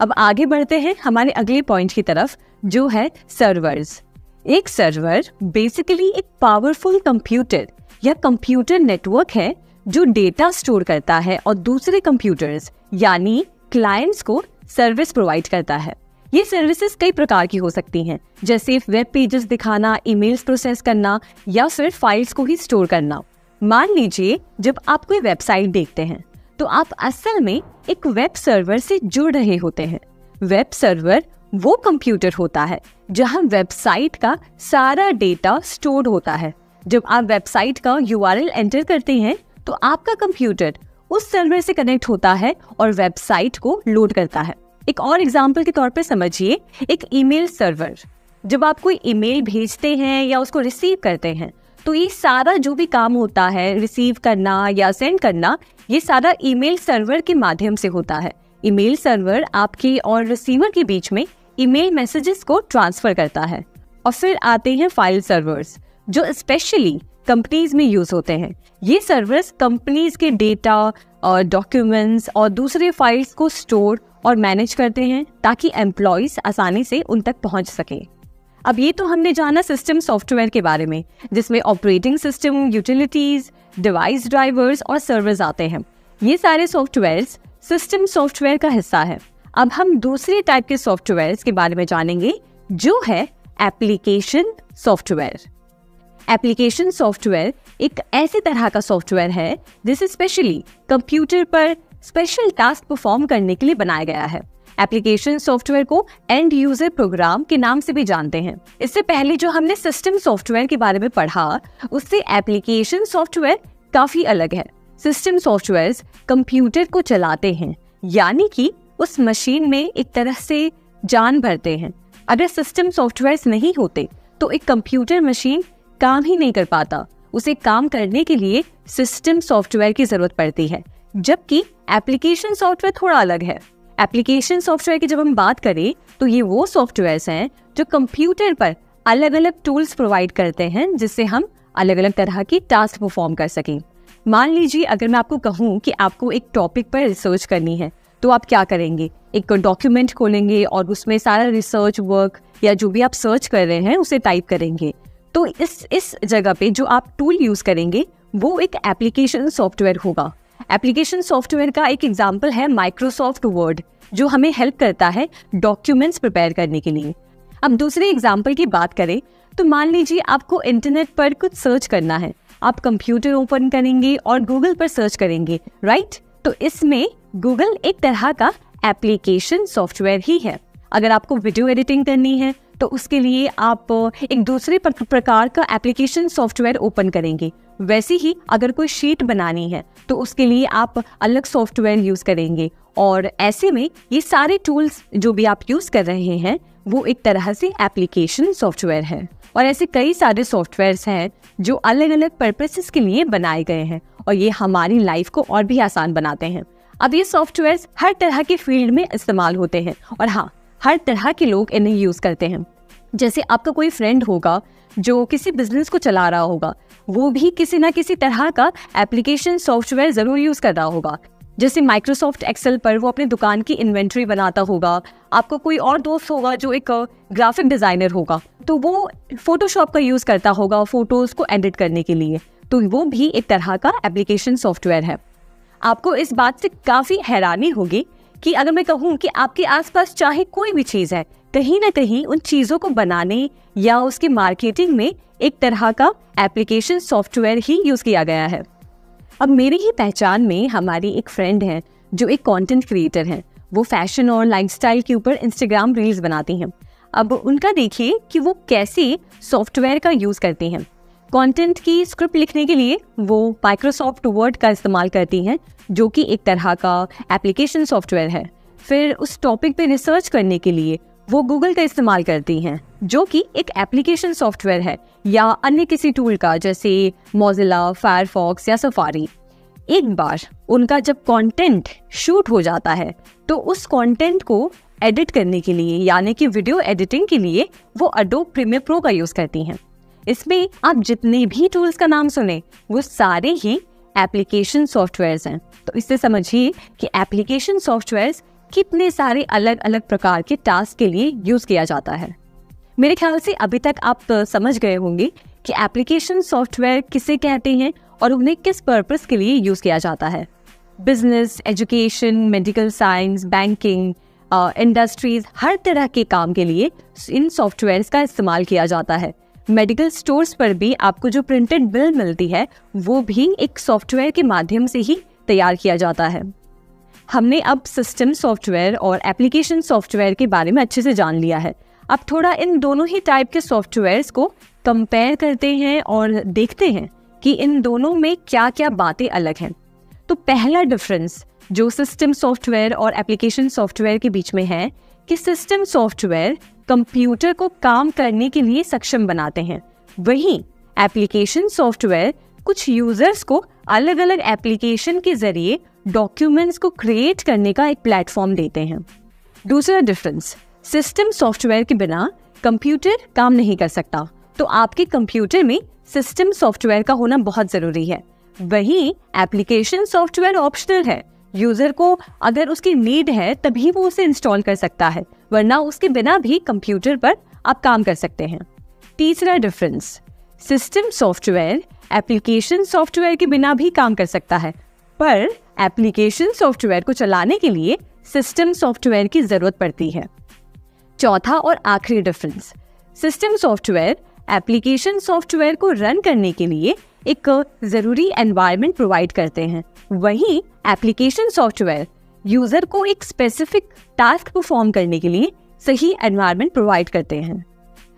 अब आगे बढ़ते हैं हमारे अगले पॉइंट की तरफ, जो है सर्वर्स। एक सर्वर बेसिकली एक पावरफुल कंप्यूटर या कंप्यूटर नेटवर्क है जो डेटा स्टोर करता है और दूसरे कंप्यूटर्स यानी क्लाइंट्स को सर्विस प्रोवाइड करता है। ये सर्विसेज कई प्रकार की हो सकती हैं, जैसे वेब पेजेस दिखाना, ईमेल्स प्रोसेस करना या फिर फाइल्स को ही स्टोर करना। मान लीजिए जब आप कोई वेबसाइट देखते हैं तो आप असल में एक वेब सर्वर से जुड़ रहे होते हैं। वेब सर्वर वो कंप्यूटर होता है जहां वेबसाइट का सारा डेटा स्टोर होता है। जब आप वेबसाइट का URL एंटर करते हैं तो आपका कंप्यूटर उस सर्वर से कनेक्ट होता है और वेबसाइट को लोड करता है। एक और एग्जांपल के तौर पे समझिए एक ईमेल सर्वर। जब आप कोई ईमेल भेजते हैं या उसको रिसीव करते हैं तो ये सारा जो भी काम होता है, रिसीव करना या सेंड करना, ये सारा ईमेल सर्वर के माध्यम से होता है। ईमेल सर्वर आपके और रिसीवर के बीच में ईमेल मैसेजेस को ट्रांसफर करता है। और फिर आते हैं फाइल सर्वर्स, जो स्पेशली कंपनीज में यूज होते हैं। ये सर्वर्स कंपनीज के डेटा और डॉक्यूमेंट्स और दूसरे फाइल्स को स्टोर और मैनेज करते हैं ताकि एम्प्लॉइज आसानी से उन तक पहुंच सके। अब ये तो हमने जाना सिस्टम सॉफ्टवेयर के बारे में, जिसमें operating system, utilities, device drivers और सर्वर्स आते हैं। ये सारे सॉफ्टवेयर्स सिस्टम सॉफ्टवेयर का हिस्सा है। अब हम दूसरे टाइप के सॉफ्टवेयर्स के बारे में जानेंगे, जो है एप्लीकेशन सॉफ्टवेयर। एप्लीकेशन सॉफ्टवेयर एक ऐसे तरह का सॉफ्टवेयर है जिसे स्पेशली कंप्यूटर पर स्पेशल टास्क परफॉर्म करने के लिए बनाया गया है। एप्लीकेशन सॉफ्टवेयर को एंड यूजर प्रोग्राम के नाम से भी जानते हैं। इससे पहले जो हमने सिस्टम सॉफ्टवेयर के बारे में पढ़ा, उससे एप्लीकेशन सॉफ्टवेयर काफी अलग है। सिस्टम सॉफ्टवेयर कंप्यूटर को चलाते हैं, यानी कि उस मशीन में एक तरह से जान भरते हैं। अगर सिस्टम सॉफ्टवेयर नहीं होते तो एक कंप्यूटर मशीन काम ही नहीं कर पाता। उसे काम करने के लिए सिस्टम सॉफ्टवेयर की जरूरत पड़ती है, जबकि एप्लीकेशन सॉफ्टवेयर थोड़ा अलग है। एप्लीकेशन सॉफ्टवेयर की जब हम बात करें तो ये वो सॉफ्टवेयर्स हैं जो कंप्यूटर पर अलग अलग टूल्स प्रोवाइड करते हैं, जिससे हम अलग अलग तरह की टास्क परफॉर्म कर सकें। मान लीजिए अगर मैं आपको कहूँ कि आपको एक टॉपिक पर रिसर्च करनी है, तो आप क्या करेंगे? एक डॉक्यूमेंट खोलेंगे और उसमें सारा रिसर्च वर्क या जो भी आप सर्च कर रहे हैं उसे टाइप करेंगे। तो इस जगह पे जो आप टूल यूज करेंगे वो एक एप्लीकेशन सॉफ्टवेयर होगा। एप्लीकेशन सॉफ्टवेयर का एक एग्जांपल है माइक्रोसॉफ्ट वर्ड, जो हमें हेल्प करता है डॉक्यूमेंट्स प्रिपेयर करने के लिए। अब दूसरे एग्जांपल की बात करें तो मान लीजिए आपको इंटरनेट पर कुछ सर्च करना है। आप कंप्यूटर ओपन करेंगे और गूगल पर सर्च करेंगे, राइट? तो इसमें गूगल एक तरह का एप्लीकेशन सॉफ्टवेयर ही है। अगर आपको वीडियो एडिटिंग करनी है तो उसके लिए आप एक दूसरे प्रकार का एप्लीकेशन सॉफ्टवेयर ओपन करेंगे। वैसे ही अगर कोई शीट बनानी है तो उसके लिए आप अलग सॉफ्टवेयर यूज करेंगे। और ऐसे में ये सारे टूल्स जो भी आप यूज कर रहे हैं वो एक तरह से एप्लीकेशन सॉफ्टवेयर है। और ऐसे कई सारे सॉफ्टवेयर्स हैं जो अलग अलग पर्पसेस के लिए बनाए गए हैं और ये हमारी लाइफ को और भी आसान बनाते हैं। अब ये सॉफ्टवेयर्स हर तरह के फील्ड में इस्तेमाल होते हैं और हाँ, हर तरह के लोग इन्हें यूज करते हैं। जैसे आपका कोई फ्रेंड होगा जो किसी बिजनेस को चला रहा होगा, वो भी किसी ना किसी तरह का एप्लीकेशन सॉफ्टवेयर जरूर यूज कर रहा होगा। जैसे माइक्रोसॉफ्ट एक्सेल पर वो अपने दुकान की इन्वेंट्री बनाता होगा। आपको कोई और दोस्त होगा जो एक ग्राफिक डिजाइनर होगा, तो वो फोटोशॉप का यूज करता होगा फोटोज को एडिट करने के लिए। तो वो भी एक तरह का एप्लीकेशन सॉफ्टवेयर है। आपको इस बात से काफी हैरानी होगी कि अगर मैं कहूँ कि आपके आसपास चाहे कोई भी चीज है, कहीं ना कहीं उन चीजों को बनाने या उसके मार्केटिंग में एक तरह का एप्लीकेशन सॉफ्टवेयर ही यूज किया गया है। अब मेरी ही पहचान में हमारी एक फ्रेंड है जो एक कंटेंट क्रिएटर है। वो फैशन और लाइफस्टाइल के ऊपर इंस्टाग्राम रील्स बनाती हैं। अब उनका देखिए कि वो कैसे सॉफ्टवेयर का यूज़ करती हैं। कंटेंट की स्क्रिप्ट लिखने के लिए वो माइक्रोसॉफ्ट वर्ड का इस्तेमाल करती हैं, जो कि एक तरह का एप्लीकेशन सॉफ्टवेयर है। फिर उस टॉपिक पे रिसर्च करने के लिए वो गूगल का इस्तेमाल करती हैं, जो कि एक एप्लीकेशन सॉफ्टवेयर है, या अन्य किसी टूल का जैसे मोजिला, फायरफॉक्स या सफारी। एक बार उनका जब कंटेंट शूट हो जाता है तो उस कंटेंट को एडिट करने के लिए, यानी कि वीडियो एडिटिंग के लिए, वो एडोब प्रीमियर प्रो का यूज़ करती हैं। इसमें आप जितने भी टूल्स का नाम सुने वो सारे ही एप्लीकेशन सॉफ्टवेयर्स हैं। तो इससे समझिए कि एप्लीकेशन सॉफ्टवेयर्स कितने सारे अलग अलग प्रकार के टास्क के लिए यूज़ किया जाता है। मेरे ख्याल से अभी तक आप समझ गए होंगे कि एप्लीकेशन सॉफ्टवेयर किसे कहते हैं और उन्हें किस पर्पस के लिए यूज़ किया जाता है। Business, education, medical science, banking, industries, हर तरह के काम के लिए इन सॉफ्टवेयर्स का इस्तेमाल किया जाता है। मेडिकल स्टोर्स पर भी आपको जो प्रिंटेड बिल मिलती है वो भी एक सॉफ्टवेयर के माध्यम से ही तैयार किया जाता है। हमने अब सिस्टम सॉफ्टवेयर और एप्लीकेशन सॉफ्टवेयर के बारे में अच्छे से जान लिया है। अब थोड़ा इन दोनों ही टाइप के सॉफ्टवेयर्स को कंपेयर करते हैं और देखते हैं कि इन दोनों में क्या क्या बातें अलग हैं। तो पहला डिफरेंस जो सिस्टम सॉफ्टवेयर और एप्लीकेशन सॉफ्टवेयर के बीच में है कि सिस्टम सॉफ्टवेयर कंप्यूटर को काम करने के लिए सक्षम बनाते हैं, वहीं एप्लीकेशन सॉफ्टवेयर कुछ यूजर्स को अलग अलग एप्लीकेशन के जरिए डॉक्यूमेंट्स को क्रिएट करने का एक प्लेटफॉर्म देते हैं। दूसरा डिफरेंस, सिस्टम सॉफ्टवेयर के बिना कंप्यूटर काम नहीं कर सकता, तो आपके कंप्यूटर में सिस्टम सॉफ्टवेयर का होना बहुत जरूरी है। वहीं एप्लीकेशन सॉफ्टवेयर ऑप्शनल है, यूजर को अगर उसकी नीड है तभी वो उसे इंस्टॉल कर सकता है, वरना उसके बिना भी कंप्यूटर पर आप काम कर सकते हैं। तीसरा difference, system software application software के बिना भी काम कर सकता है, पर एप्लीकेशन सॉफ्टवेयर को चलाने के लिए सिस्टम सॉफ्टवेयर की जरूरत पड़ती है। चौथा और आखिरी difference, system software application software को रन करने के लिए एक जरूरी एनवायरनमेंट प्रोवाइड करते हैं, वहीं एप्लीकेशन सॉफ्टवेयर यूजर को एक स्पेसिफिक टास्क परफॉर्म करने के लिए सही एनवायरनमेंट प्रोवाइड करते हैं।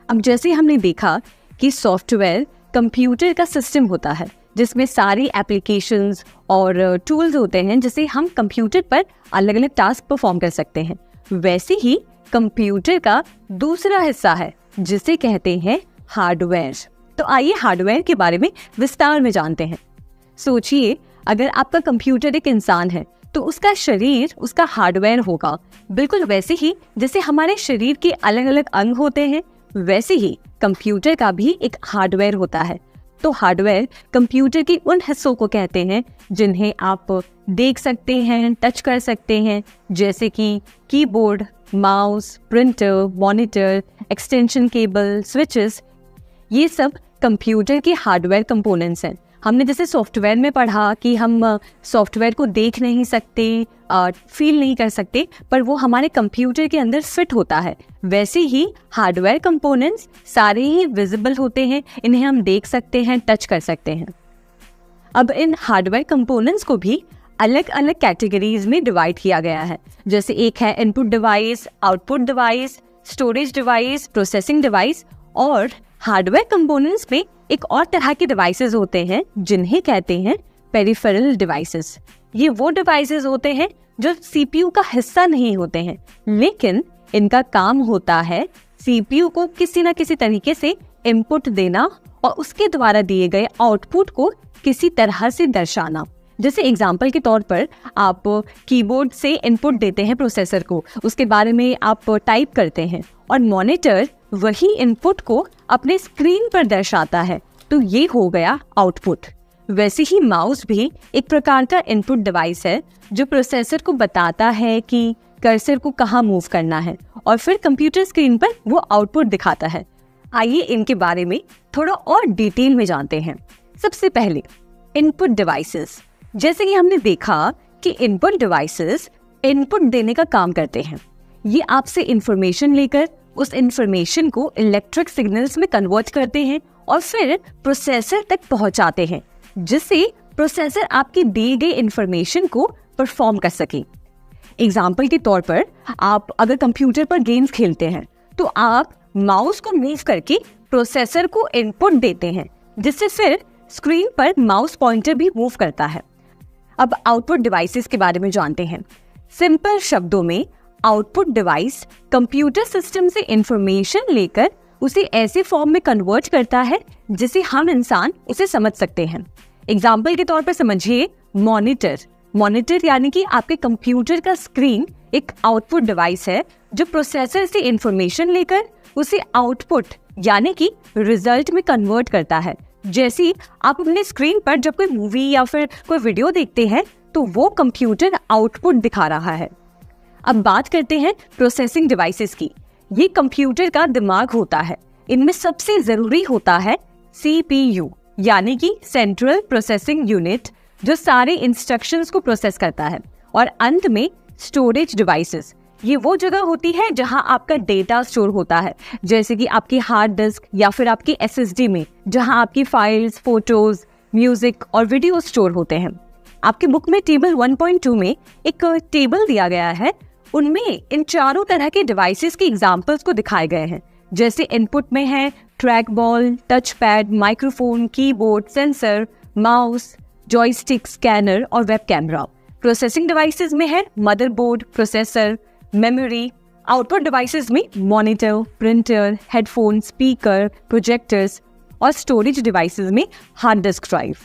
अब जैसे हमने देखा कि सॉफ्टवेयर कंप्यूटर का सिस्टम होता है जिसमें सारी एप्लीकेशंस और टूल्स होते हैं जिसे हम कंप्यूटर पर अलग अलग टास्क परफॉर्म कर सकते हैं, वैसे ही कंप्यूटर का दूसरा हिस्सा है जिसे कहते हैं हार्डवेयर। तो आइए हार्डवेयर के बारे में विस्तार में जानते हैं। सोचिए, अगर आपका कंप्यूटर एक इंसान है तो उसका शरीर उसका हार्डवेयर होगा। बिल्कुल वैसे ही जैसे हमारे शरीर के अलग अलग अंग होते हैं, वैसे ही कंप्यूटर का भी एक हार्डवेयर होता है। तो हार्डवेयर कंप्यूटर के उन हिस्सों को कहते हैं जिन्हें आप देख सकते हैं, टच कर सकते हैं, जैसे कि keyboard, mouse, printer, monitor, extension cable, switches. ये सब कंप्यूटर के हार्डवेयर कंपोनेंट्स हैं। हमने जैसे सॉफ्टवेयर में पढ़ा कि हम सॉफ्टवेयर को देख नहीं सकते, फील नहीं कर सकते, पर वो हमारे कंप्यूटर के अंदर फिट होता है, वैसे ही हार्डवेयर कंपोनेंट्स सारे ही विजिबल होते हैं, इन्हें हम देख सकते हैं, टच कर सकते हैं। अब इन हार्डवेयर कंपोनेंट्स को भी अलग अलग कैटेगरीज में डिवाइड किया गया है। जैसे एक है input device, output device, storage device, processing device, और हार्डवेयर कंपोनेंट्स में एक और तरह के डिवाइसेस होते हैं जिन्हें कहते हैं पेरिफेरल डिवाइसेस। ये वो डिवाइसेस होते हैं जो सीपीयू का हिस्सा नहीं होते हैं, लेकिन इनका काम होता है सीपीयू को किसी न किसी तरीके से इनपुट देना और उसके द्वारा दिए गए आउटपुट को किसी तरह से दर्शाना। जैसे एग्जाम्पल के तौर पर आप कीबोर्ड से इनपुट देते हैं प्रोसेसर को, उसके बारे में आप टाइप करते हैं और मॉनिटर वही इनपुट को अपने स्क्रीन पर दर्शाता है, तो ये हो गया आउटपुट। वैसे ही माउस भी एक प्रकार का इनपुट डिवाइस है जो प्रोसेसर को बताता है कि कर्सर को कहाँ मूव करना है और फिर कंप्यूटर स्क्रीन पर वो आउटपुट दिखाता है। आइए इनके बारे में थोड़ा और डिटेल में जानते हैं। सबसे पहले इनपुट डिवाइसेस। जैसे कि हमने देखा कि इनपुट डिवाइसेस इनपुट देने का काम करते हैं। ये आपसे इंफॉर्मेशन लेकर उस इंफॉर्मेशन को इलेक्ट्रिक सिग्नल्स में कन्वर्ट करते हैं और फिर प्रोसेसर तक पहुंचाते हैं, जिससे प्रोसेसर आपकी दी गई इंफॉर्मेशन को परफॉर्म कर सके। एग्जाम्पल के तौर पर आप अगर कंप्यूटर पर गेम्स खेलते हैं तो आप माउस को मूव करके प्रोसेसर को इनपुट देते हैं, जिससे फिर स्क्रीन पर माउस पॉइंटर भी मूव करता है। अब आउटपुट डिवाइसेस के बारे में जानते हैं। सिंपल शब्दों में आउटपुट डिवाइस कंप्यूटर सिस्टम से इंफॉर्मेशन लेकर उसे ऐसे फॉर्म में कन्वर्ट करता है जिसे हम इंसान उसे समझ सकते हैं। एग्जाम्पल के तौर पर समझिए मॉनिटर। मॉनिटर यानी कि आपके कंप्यूटर का स्क्रीन एक आउटपुट डिवाइस है जो प्रोसेसर से इंफॉर्मेशन लेकर उसे आउटपुट यानी कि रिजल्ट में कन्वर्ट करता है। जैसे आप अपने स्क्रीन पर जब कोई मूवी या फिर कोई वीडियो देखते हैं तो वो कंप्यूटर आउटपुट दिखा रहा है। अब बात करते हैं प्रोसेसिंग डिवाइसेस की। ये कंप्यूटर का दिमाग होता है। इनमें सबसे जरूरी होता है CPU यानी कि सेंट्रल प्रोसेसिंग यूनिट, जो सारे इंस्ट्रक्शंस को प्रोसेस करता है। और अंत में स्टोरेज डिवाइसेस। ये वो जगह होती है जहां आपका डेटा स्टोर होता है, जैसे कि आपकी हार्ड डिस्क या फिर आपकी SSD में, जहां आपकी फाइल्स, फोटोज, म्यूजिक और वीडियो स्टोर होते हैं। आपकी बुक में टेबल 1.2 में एक टेबल दिया गया है। उनमें इन चारों तरह के डिवाइसेस के एग्जाम्पल्स को दिखाए गए हैं। जैसे इनपुट में है track ball, touch pad, microphone, keyboard, sensor, mouse, joystick, scanner और वेब कैमरा। प्रोसेसिंग डिवाइसेस में है motherboard, processor, memory. Output devices में monitor, printer, headphone, speaker, projectors और स्टोरेज डिवाइसेस में हार्ड डिस्क ड्राइव।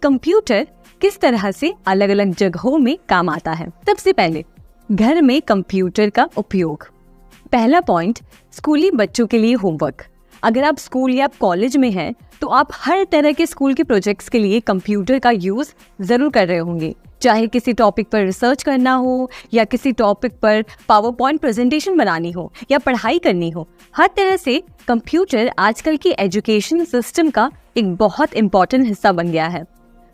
कंप्यूटर किस तरह से अलग अलग जगहों में काम आता है। सबसे पहले घर में कंप्यूटर का उपयोग। पहला पॉइंट, स्कूली बच्चों के लिए होमवर्क। अगर आप स्कूल या कॉलेज में हैं तो आप हर तरह के स्कूल के प्रोजेक्ट्स के लिए कंप्यूटर का यूज जरूर कर रहे होंगे, चाहे किसी टॉपिक पर रिसर्च करना हो या किसी टॉपिक पर पावर पॉइंट प्रेजेंटेशन बनानी हो या पढ़ाई करनी हो। हर तरह से कंप्यूटर आजकल की एजुकेशन सिस्टम का एक बहुत इम्पोर्टेंट हिस्सा बन गया है।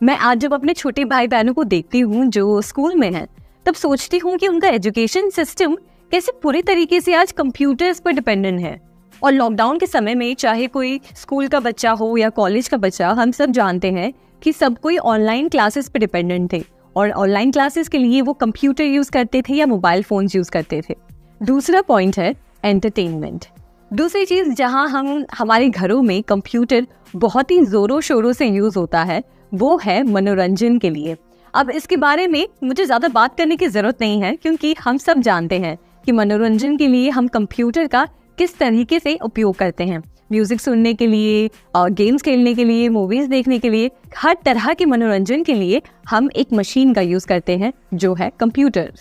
मैं आज जब अपने छोटे भाई बहनों को देखती हूँ जो स्कूल में हैं, तब सोचती हूँ कि उनका एजुकेशन सिस्टम कैसे पूरी तरीके से आज कंप्यूटर्स पर डिपेंडेंट है। और लॉकडाउन के समय में चाहे कोई स्कूल का बच्चा हो या कॉलेज का बच्चा, हम सब जानते हैं कि सब कोई ऑनलाइन क्लासेस पे डिपेंडेंट थे और ऑनलाइन क्लासेस के लिए वो कंप्यूटर यूज करते थे या मोबाइल फोन यूज करते थे। दूसरा पॉइंट है एंटरटेनमेंट। दूसरी चीज जहां हमारे घरों में कंप्यूटर बहुत ही जोरों शोरों से यूज होता है वो है मनोरंजन के लिए। अब इसके बारे में मुझे ज्यादा बात करने की जरूरत नहीं है, क्योंकि हम सब जानते हैं कि मनोरंजन के लिए हम कंप्यूटर का किस तरीके से उपयोग करते हैं। म्यूजिक सुनने के लिए और गेम्स खेलने के लिए, मूवीज देखने के लिए, हर तरह के मनोरंजन के लिए हम एक मशीन का यूज करते हैं जो है कंप्यूटर।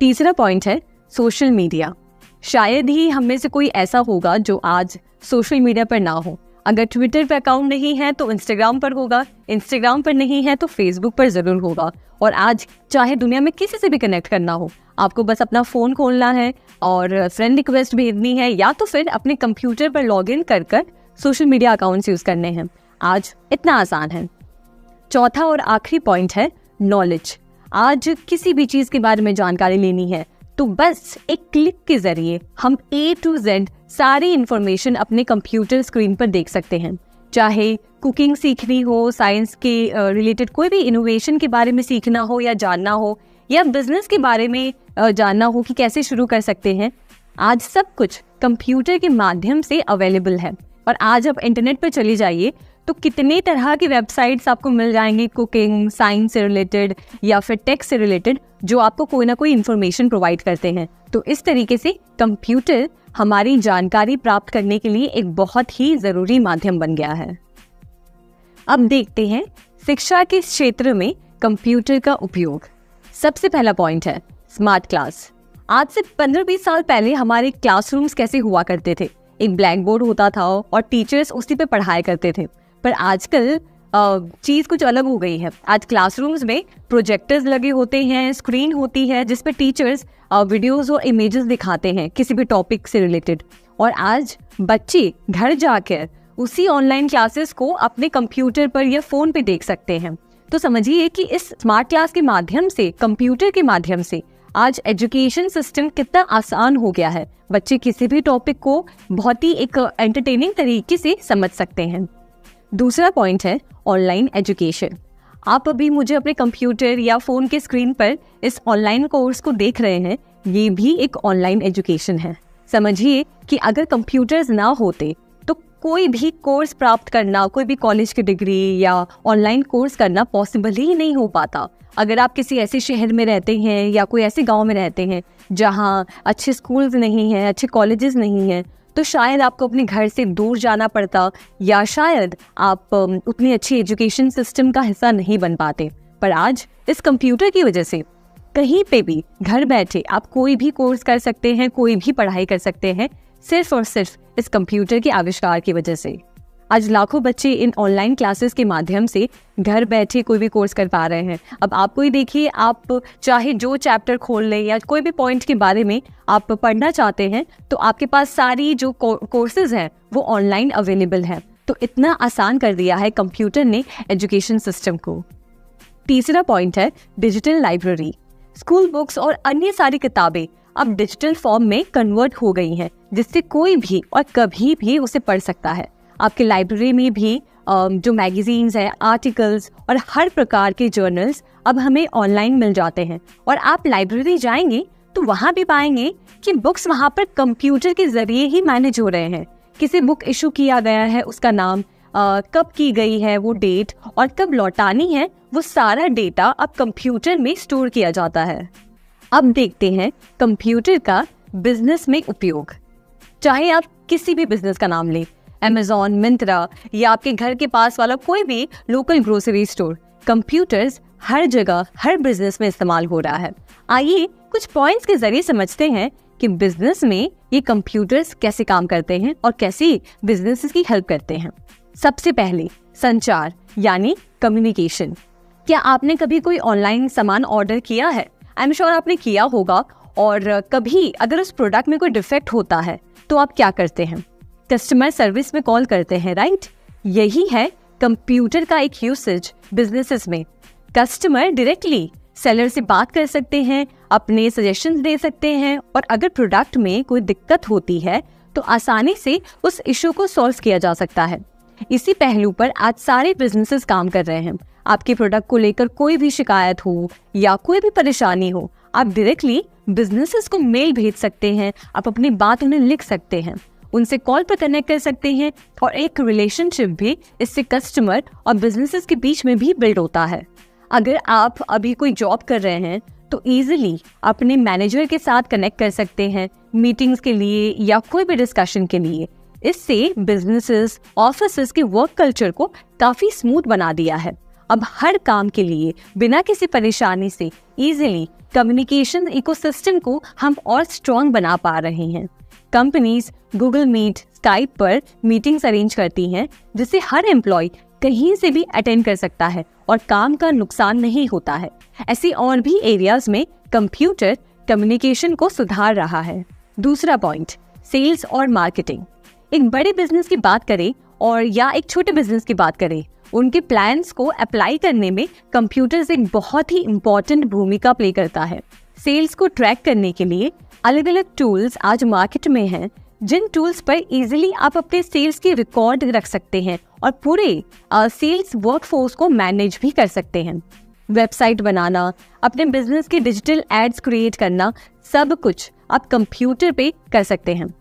तीसरा पॉइंट है सोशल मीडिया। शायद ही हम में से कोई ऐसा होगा जो आज सोशल मीडिया पर ना हो। अगर ट्विटर पर अकाउंट नहीं है तो इंस्टाग्राम पर होगा, इंस्टाग्राम पर नहीं है तो फेसबुक पर जरूर होगा। और आज चाहे दुनिया में किसी से भी कनेक्ट करना हो, आपको बस अपना फ़ोन खोलना है और फ्रेंड रिक्वेस्ट भेजनी है या तो फिर अपने कंप्यूटर पर लॉगिन कर सोशल मीडिया अकाउंट्स यूज़ करने हैं। आज इतना आसान है। चौथा और आखिरी पॉइंट है नॉलेज। आज किसी भी चीज़ के बारे में जानकारी लेनी है तो बस एक क्लिक के जरिए हम A to Z सारी इंफॉर्मेशन अपने कंप्यूटर स्क्रीन पर देख सकते हैं। चाहे कुकिंग सीखनी हो, साइंस के रिलेटेड कोई भी इनोवेशन के बारे में सीखना हो या जानना हो, या बिजनेस के बारे में जानना हो कि कैसे शुरू कर सकते हैं, आज सब कुछ कंप्यूटर के माध्यम से अवेलेबल है। और आज आप इंटरनेट पर चले जाइए तो कितने तरह की वेबसाइट्स आपको मिल जाएंगी, कुकिंग, साइंस से रिलेटेड या फिर टेक से रिलेटेड, जो आपको कोई ना कोई इन्फॉर्मेशन प्रोवाइड करते हैं। तो इस तरीके से कंप्यूटर हमारी जानकारी प्राप्त करने के लिए एक बहुत ही ज़रूरी माध्यम बन गया है। अब देखते हैं शिक्षा के क्षेत्र में कंप्यूटर का उपयोग। सबसे पहला पॉइंट है स्मार्ट क्लास। आज से 15-20 साल पहले हमारे क्लासरूम्स कैसे हुआ करते थे? एक ब्लैक बोर्ड होता था और टीचर्स उसी पे पढ़ाया करते थे। पर आजकल चीज़ कुछ अलग हो गई है। आज क्लासरूम्स में प्रोजेक्टर्स लगे होते हैं, स्क्रीन होती है जिस पे टीचर्स वीडियोस और इमेजेस दिखाते हैं किसी भी टॉपिक से रिलेटेड, और आज बच्चे घर जाकर उसी ऑनलाइन क्लासेस को अपने कंप्यूटर पर या फ़ोन पे देख सकते हैं। तो समझिए कि इस स्मार्ट क्लास के माध्यम से, कंप्यूटर के माध्यम से आज एजुकेशन सिस्टम कितना आसान हो गया है। बच्चे किसी भी टॉपिक को बहुत ही एक एंटरटेनिंग तरीके से समझ सकते हैं। दूसरा पॉइंट है ऑनलाइन एजुकेशन। आप अभी मुझे अपने कंप्यूटर या फ़ोन के स्क्रीन पर इस ऑनलाइन कोर्स को देख रहे हैं, ये भी एक ऑनलाइन एजुकेशन है। समझिए कि अगर कंप्यूटर्स ना होते तो कोई भी कोर्स प्राप्त करना, कोई भी कॉलेज की डिग्री या ऑनलाइन कोर्स करना पॉसिबल ही नहीं हो पाता। अगर आप किसी ऐसे शहर में रहते हैं या कोई ऐसे गांव में रहते हैं जहां अच्छे स्कूल्स नहीं हैं, अच्छे कॉलेजेस नहीं हैं, तो शायद आपको अपने घर से दूर जाना पड़ता, या शायद आप उतनी अच्छी एजुकेशन सिस्टम का हिस्सा नहीं बन पाते। पर आज इस कंप्यूटर की वजह से कहीं पे भी घर बैठे आप कोई भी कोर्स कर सकते हैं, कोई भी पढ़ाई कर सकते हैं, सिर्फ और सिर्फ इस कंप्यूटर के आविष्कार की वजह से। आज लाखों बच्चे इन ऑनलाइन क्लासेस के माध्यम से घर बैठे कोई भी कोर्स कर पा रहे हैं। अब आपको ही देखिए, आप चाहे जो चैप्टर खोल लें या कोई भी पॉइंट के बारे में आप पढ़ना चाहते हैं, तो आपके पास सारी जो कोर्सेज हैं वो ऑनलाइन अवेलेबल है। तो इतना आसान कर दिया है कंप्यूटर ने एजुकेशन सिस्टम को। तीसरा पॉइंट है डिजिटल लाइब्रेरी। स्कूल बुक्स और अन्य सारी किताबें अब डिजिटल फॉर्म में कन्वर्ट हो गई हैं, जिससे कोई भी और कभी भी उसे पढ़ सकता है। आपके लाइब्रेरी में भी जो मैगजीन्स हैं, आर्टिकल्स और हर प्रकार के जर्नल्स अब हमें ऑनलाइन मिल जाते हैं। और आप लाइब्रेरी जाएंगे तो वहाँ भी पाएंगे कि बुक्स वहाँ पर कंप्यूटर के जरिए ही मैनेज हो रहे हैं। किसी बुक इशू किया गया है, उसका नाम, कब की गई है वो डेट, और कब लौटानी है, वो सारा डेटा अब कंप्यूटर में स्टोर किया जाता है। अब देखते हैं कंप्यूटर का बिजनेस में उपयोग। चाहे आप किसी भी बिजनेस का नाम लें, Amazon, मिंत्रा या आपके घर के पास वाला कोई भी लोकल ग्रोसरी स्टोर, कंप्यूटर्स हर जगह हर बिजनेस में इस्तेमाल हो रहा है। आइए कुछ पॉइंट्स के जरिए समझते हैं कि बिजनेस में ये कंप्यूटर्स कैसे काम करते हैं और कैसे बिजनेसेस की हेल्प करते हैं। सबसे पहले संचार यानी कम्युनिकेशन। क्या आपने कभी कोई ऑनलाइन सामान ऑर्डर किया है? आई एम श्योर आपने किया होगा। और कभी अगर उस प्रोडक्ट में कोई डिफेक्ट होता है तो आप क्या करते हैं? कस्टमर सर्विस में कॉल करते हैं, राइट? यही है कंप्यूटर का एक यूसेज बिजनेसेस में। कस्टमर डायरेक्टली सेलर से बात कर सकते हैं, अपने सजेशंस दे सकते हैं, और अगर प्रोडक्ट में कोई दिक्कत होती है तो आसानी से उस इशू को सॉल्व किया जा सकता है। इसी पहलू पर आज सारे बिजनेसेस काम कर रहे हैं। आपके प्रोडक्ट को लेकर कोई भी शिकायत हो या कोई भी परेशानी हो, आप डायरेक्टली बिजनेसेस को मेल भेज सकते हैं, आप अपनी बात उन्हें लिख सकते हैं, उनसे कॉल पर कनेक्ट कर सकते हैं, और एक रिलेशनशिप भी इससे कस्टमर और बिजनेसेस के बीच में भी बिल्ड होता है। अगर आप अभी कोई जॉब कर रहे हैं तो इजीली अपने मैनेजर के साथ कनेक्ट कर सकते हैं मीटिंग्स के लिए या कोई भी डिस्कशन के लिए। इससे बिजनेसेस, ऑफिसेस के वर्क कल्चर को काफी स्मूथ बना दिया है। अब हर काम के लिए बिना किसी परेशानी से इजीली कम्युनिकेशन इकोसिस्टम को हम और स्ट्रॉन्ग बना पा रहे हैं। कंपनीज गूगल मीट, स्काइप पर मीटिंग्स अरेंज करती हैं, जिससे हर एम्प्लॉय कहीं से भी अटेंड कर सकता है और काम का नुकसान नहीं होता है। ऐसे और भी एरियाज में कंप्यूटर कम्युनिकेशन को सुधार रहा है। दूसरा पॉइंट, सेल्स और मार्केटिंग। एक बड़े बिजनेस की बात करें और या एक छोटे बिजनेस की बात करें, उनके प्लान्स को अप्लाई करने में कंप्यूटर एक बहुत ही इम्पोर्टेंट भूमिका प्ले करता है। सेल्स को ट्रैक करने के लिए अलग अलग टूल्स आज मार्केट में हैं, जिन टूल्स पर इजीली आप अपने सेल्स की रिकॉर्ड रख सकते हैं और पूरे सेल्स वर्कफोर्स को मैनेज भी कर सकते हैं। वेबसाइट बनाना, अपने बिजनेस के डिजिटल एड्स क्रिएट करना, सब कुछ आप कंप्यूटर पे कर सकते हैं।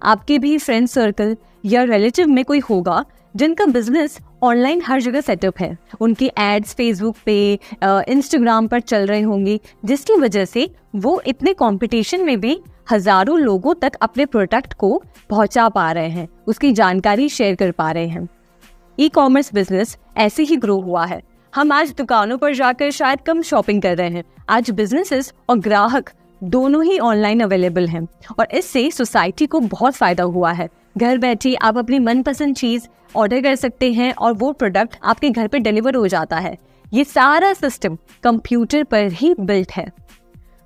आपके भी फ्रेंड सर्कल या रिलेटिव में कोई होगा जिनका बिजनेस ऑनलाइन हर जगह सेटअप है, उनके एड्स फेसबुक पे, इंस्टाग्राम पर चल रहे होंगे, जिसकी वजह से वो इतने कंपटीशन में भी हजारों लोगों तक अपने प्रोडक्ट को पहुंचा पा रहे हैं, उसकी जानकारी शेयर कर पा रहे हैं। ई कॉमर्स बिजनेस ऐसे ही ग्रो हुआ है। हम आज दुकानों पर जाकर शायद कम शॉपिंग कर रहे हैं, आज बिजनेसेस और ग्राहक दोनों ही ऑनलाइन अवेलेबल हैं और इससे सोसाइटी को बहुत फायदा हुआ है। घर बैठे आप अपनी मनपसंद चीज ऑर्डर कर सकते हैं और वो प्रोडक्ट आपके घर पे डिलीवर हो जाता है। ये सारा सिस्टम कंप्यूटर पर ही बिल्ट है।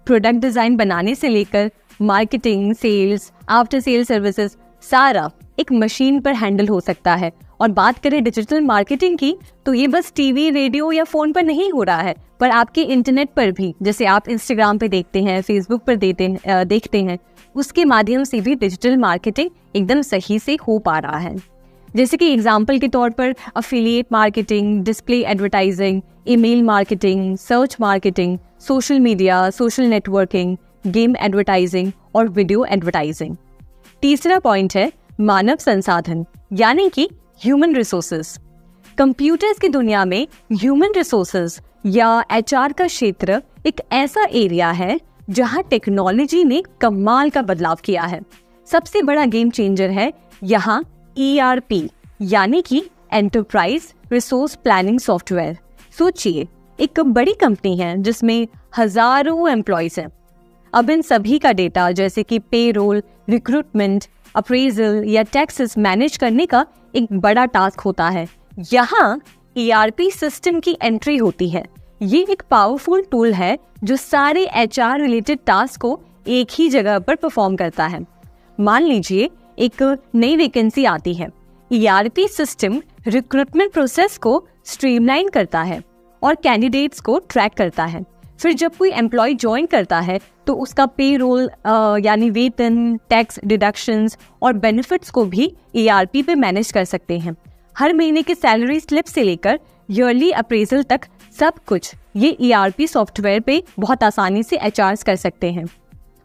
प्रोडक्ट डिजाइन बनाने से लेकर marketing, sales, after sale services, सारा एक मशीन पर हैंडल हो सकता है। और बात करें डिजिटल मार्केटिंग की, तो ये बस टीवी, रेडियो या फोन पर नहीं हो रहा है, पर आपके इंटरनेट पर भी, जैसे आप इंस्टाग्राम पे देखते हैं, फेसबुक पर देखते हैं, उसके माध्यम से भी डिजिटल मार्केटिंग एकदम सही से हो पा रहा है। जैसे कि एग्जाम्पल के तौर पर affiliate marketing, display advertising, email marketing, search marketing, social media, social networking, game advertising और वीडियो एडवर्टाइजिंग। तीसरा पॉइंट है मानव संसाधन, यानी कि ह्यूमन रिसोर्सेज। कंप्यूटर्स की दुनिया में ह्यूमन रिसोर्सेज या एचआर का क्षेत्र एक ऐसा एरिया है जहां टेक्नोलॉजी ने कमाल का बदलाव किया है। सबसे बड़ा गेम चेंजर है यहाँ ERP, यानी कि एंटरप्राइज रिसोर्स प्लानिंग सॉफ्टवेयर। सोचिए, एक बड़ी कंपनी है जिसमें हजारों एम्प्लॉयज हैं। अब इन सभी का डेटा जैसे कि पेरोल, रिक्रूटमेंट, अप्रेजल या टैक्सेस मैनेज करने का एक बड़ा टास्क होता है। यहाँ ERP सिस्टम की एंट्री होती है। ये एक पावरफुल टूल है जो सारे HR रिलेटेड टास्क को एक ही जगह पर परफॉर्म करता है। मान लीजिए एक नई वैकेंसी आती है, ERP सिस्टम रिक्रूटमेंट प्रोसेस को स्ट्रीमलाइन करता है और कैंडिडेट्स को ट्रैक करता है। फिर जब कोई एम्प्लॉय ज्वाइन करता है तो उसका पेरोल यानी वेतन, टैक्स डिडक्शंस और बेनिफिट्स को भी ERP पे मैनेज कर सकते हैं। हर महीने के सैलरी स्लिप से लेकर ईयरली अप्रेजल तक सब कुछ ये ERP सॉफ्टवेयर पे बहुत आसानी से HRs कर सकते हैं।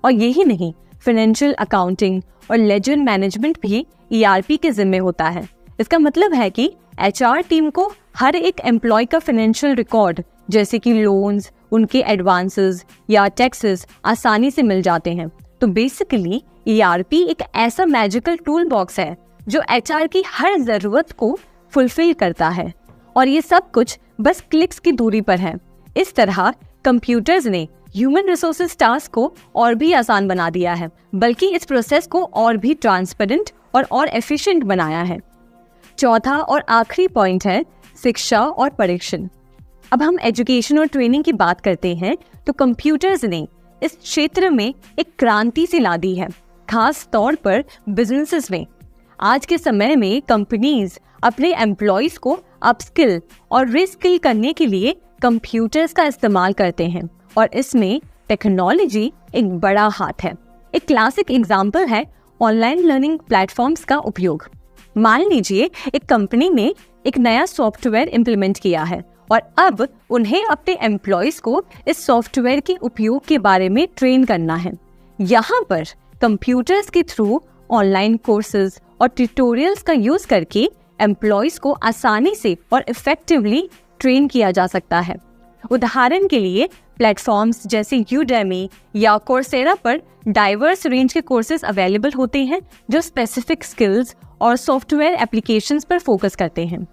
और यही नहीं, फाइनेंशियल अकाउंटिंग और लेजर मैनेजमेंट भी ERP के जिम्मे होता है। इसका मतलब है कि HR टीम को हर एक एम्प्लॉय का फाइनेंशियल रिकॉर्ड जैसे कि लोन्स, उनके एडवांसेस या टैक्सेस आसानी से मिल जाते हैं। तो बेसिकली ERP एक ऐसा मैजिकल टूल बॉक्स है जो HR की हर जरूरत को फुलफिल करता है और ये सब कुछ बस क्लिक्स की दूरी पर है। इस तरह कंप्यूटर्स ने ह्यूमन रिसोर्सेज टास्क को और भी आसान बना दिया है, बल्कि इस प्रोसेस को और भी ट्रांसपेरेंट और एफिशिएंट बनाया है। चौथा और आखिरी पॉइंट है शिक्षा और परीक्षण। अब हम एजुकेशन और ट्रेनिंग की बात करते हैं तो कंप्यूटर्स ने इस क्षेत्र में एक क्रांति सी ला दी है, खास तौर पर बिजनेसेस में। आज के समय में कंपनीज अपने एम्प्लॉयज को अपस्किल और रीस्किल करने के लिए कंप्यूटर्स का इस्तेमाल करते हैं और इसमें टेक्नोलॉजी एक बड़ा हाथ है। एक क्लासिक एग्जाम्पल है ऑनलाइन लर्निंग प्लेटफॉर्म्स का उपयोग। मान लीजिए एक कंपनी ने एक नया सॉफ्टवेयर इम्प्लीमेंट किया है और अब उन्हें अपने एम्प्लॉयज को इस सॉफ्टवेयर के उपयोग के बारे में ट्रेन करना है। यहाँ पर कंप्यूटर्स के थ्रू ऑनलाइन कोर्सेज और ट्यूटोरियल्स का यूज करके एम्प्लॉयज को आसानी से और इफेक्टिवली ट्रेन किया जा सकता है। उदाहरण के लिए प्लेटफॉर्म्स जैसे यूडेमी या कोर्सेरा पर डाइवर्स रेंज के कोर्सेज अवेलेबल होते हैं जो स्पेसिफिक स्किल्स और सॉफ्टवेयर एप्लीकेशंस पर फोकस करते हैं।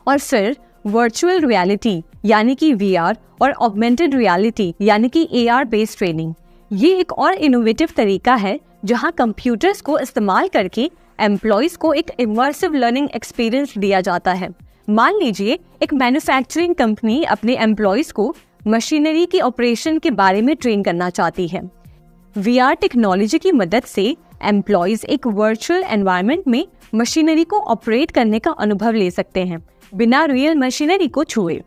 और फिर वर्चुअल रियलिटी यानी कि VR और ऑगमेंटेड रियलिटी यानी कि AR बेस्ड ट्रेनिंग, ये एक और इनोवेटिव तरीका है जहां कंप्यूटर्स को इस्तेमाल करके एम्प्लॉयज को एक इमर्सिव लर्निंग एक्सपीरियंस दिया जाता है। मान लीजिए एक मैन्युफैक्चरिंग कंपनी अपने एम्प्लॉयज को मशीनरी के ऑपरेशन के बारे में ट्रेन करना चाहती है। VR टेक्नोलॉजी की मदद से एम्प्लॉयज एक वर्चुअल एनवायरनमेंट में मशीनरी को ऑपरेट करने का अनुभव ले सकते हैं बिना रियल मशीनरी को छुए।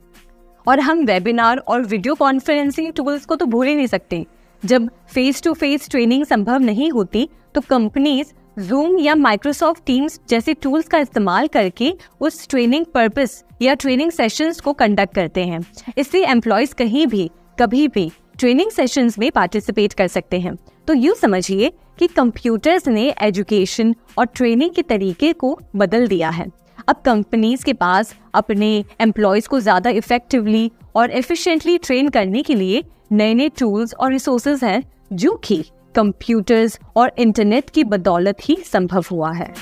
और हम वेबिनार और वीडियो कॉन्फ्रेंसिंग टूल्स को तो भूल ही नहीं सकते। जब फेस टू फेस ट्रेनिंग संभव नहीं होती तो कंपनीज Zoom या Microsoft Teams जैसे टूल्स का इस्तेमाल करके उस ट्रेनिंग पर्पस या ट्रेनिंग सेशंस को कंडक्ट करते हैं। इससे एम्प्लॉयज कहीं भी कभी भी ट्रेनिंग सेशंस में पार्टिसिपेट कर सकते हैं। तो यूँ समझिए कि कंप्यूटर्स ने एजुकेशन और ट्रेनिंग के तरीके को बदल दिया है। अब कंपनीज के पास अपने एम्प्लॉयज को ज़्यादा इफेक्टिवली और एफिशिएंटली ट्रेन करने के लिए नए नए टूल्स और रिसोर्सेज हैं, जो कि कंप्यूटर्स और इंटरनेट की बदौलत ही संभव हुआ है।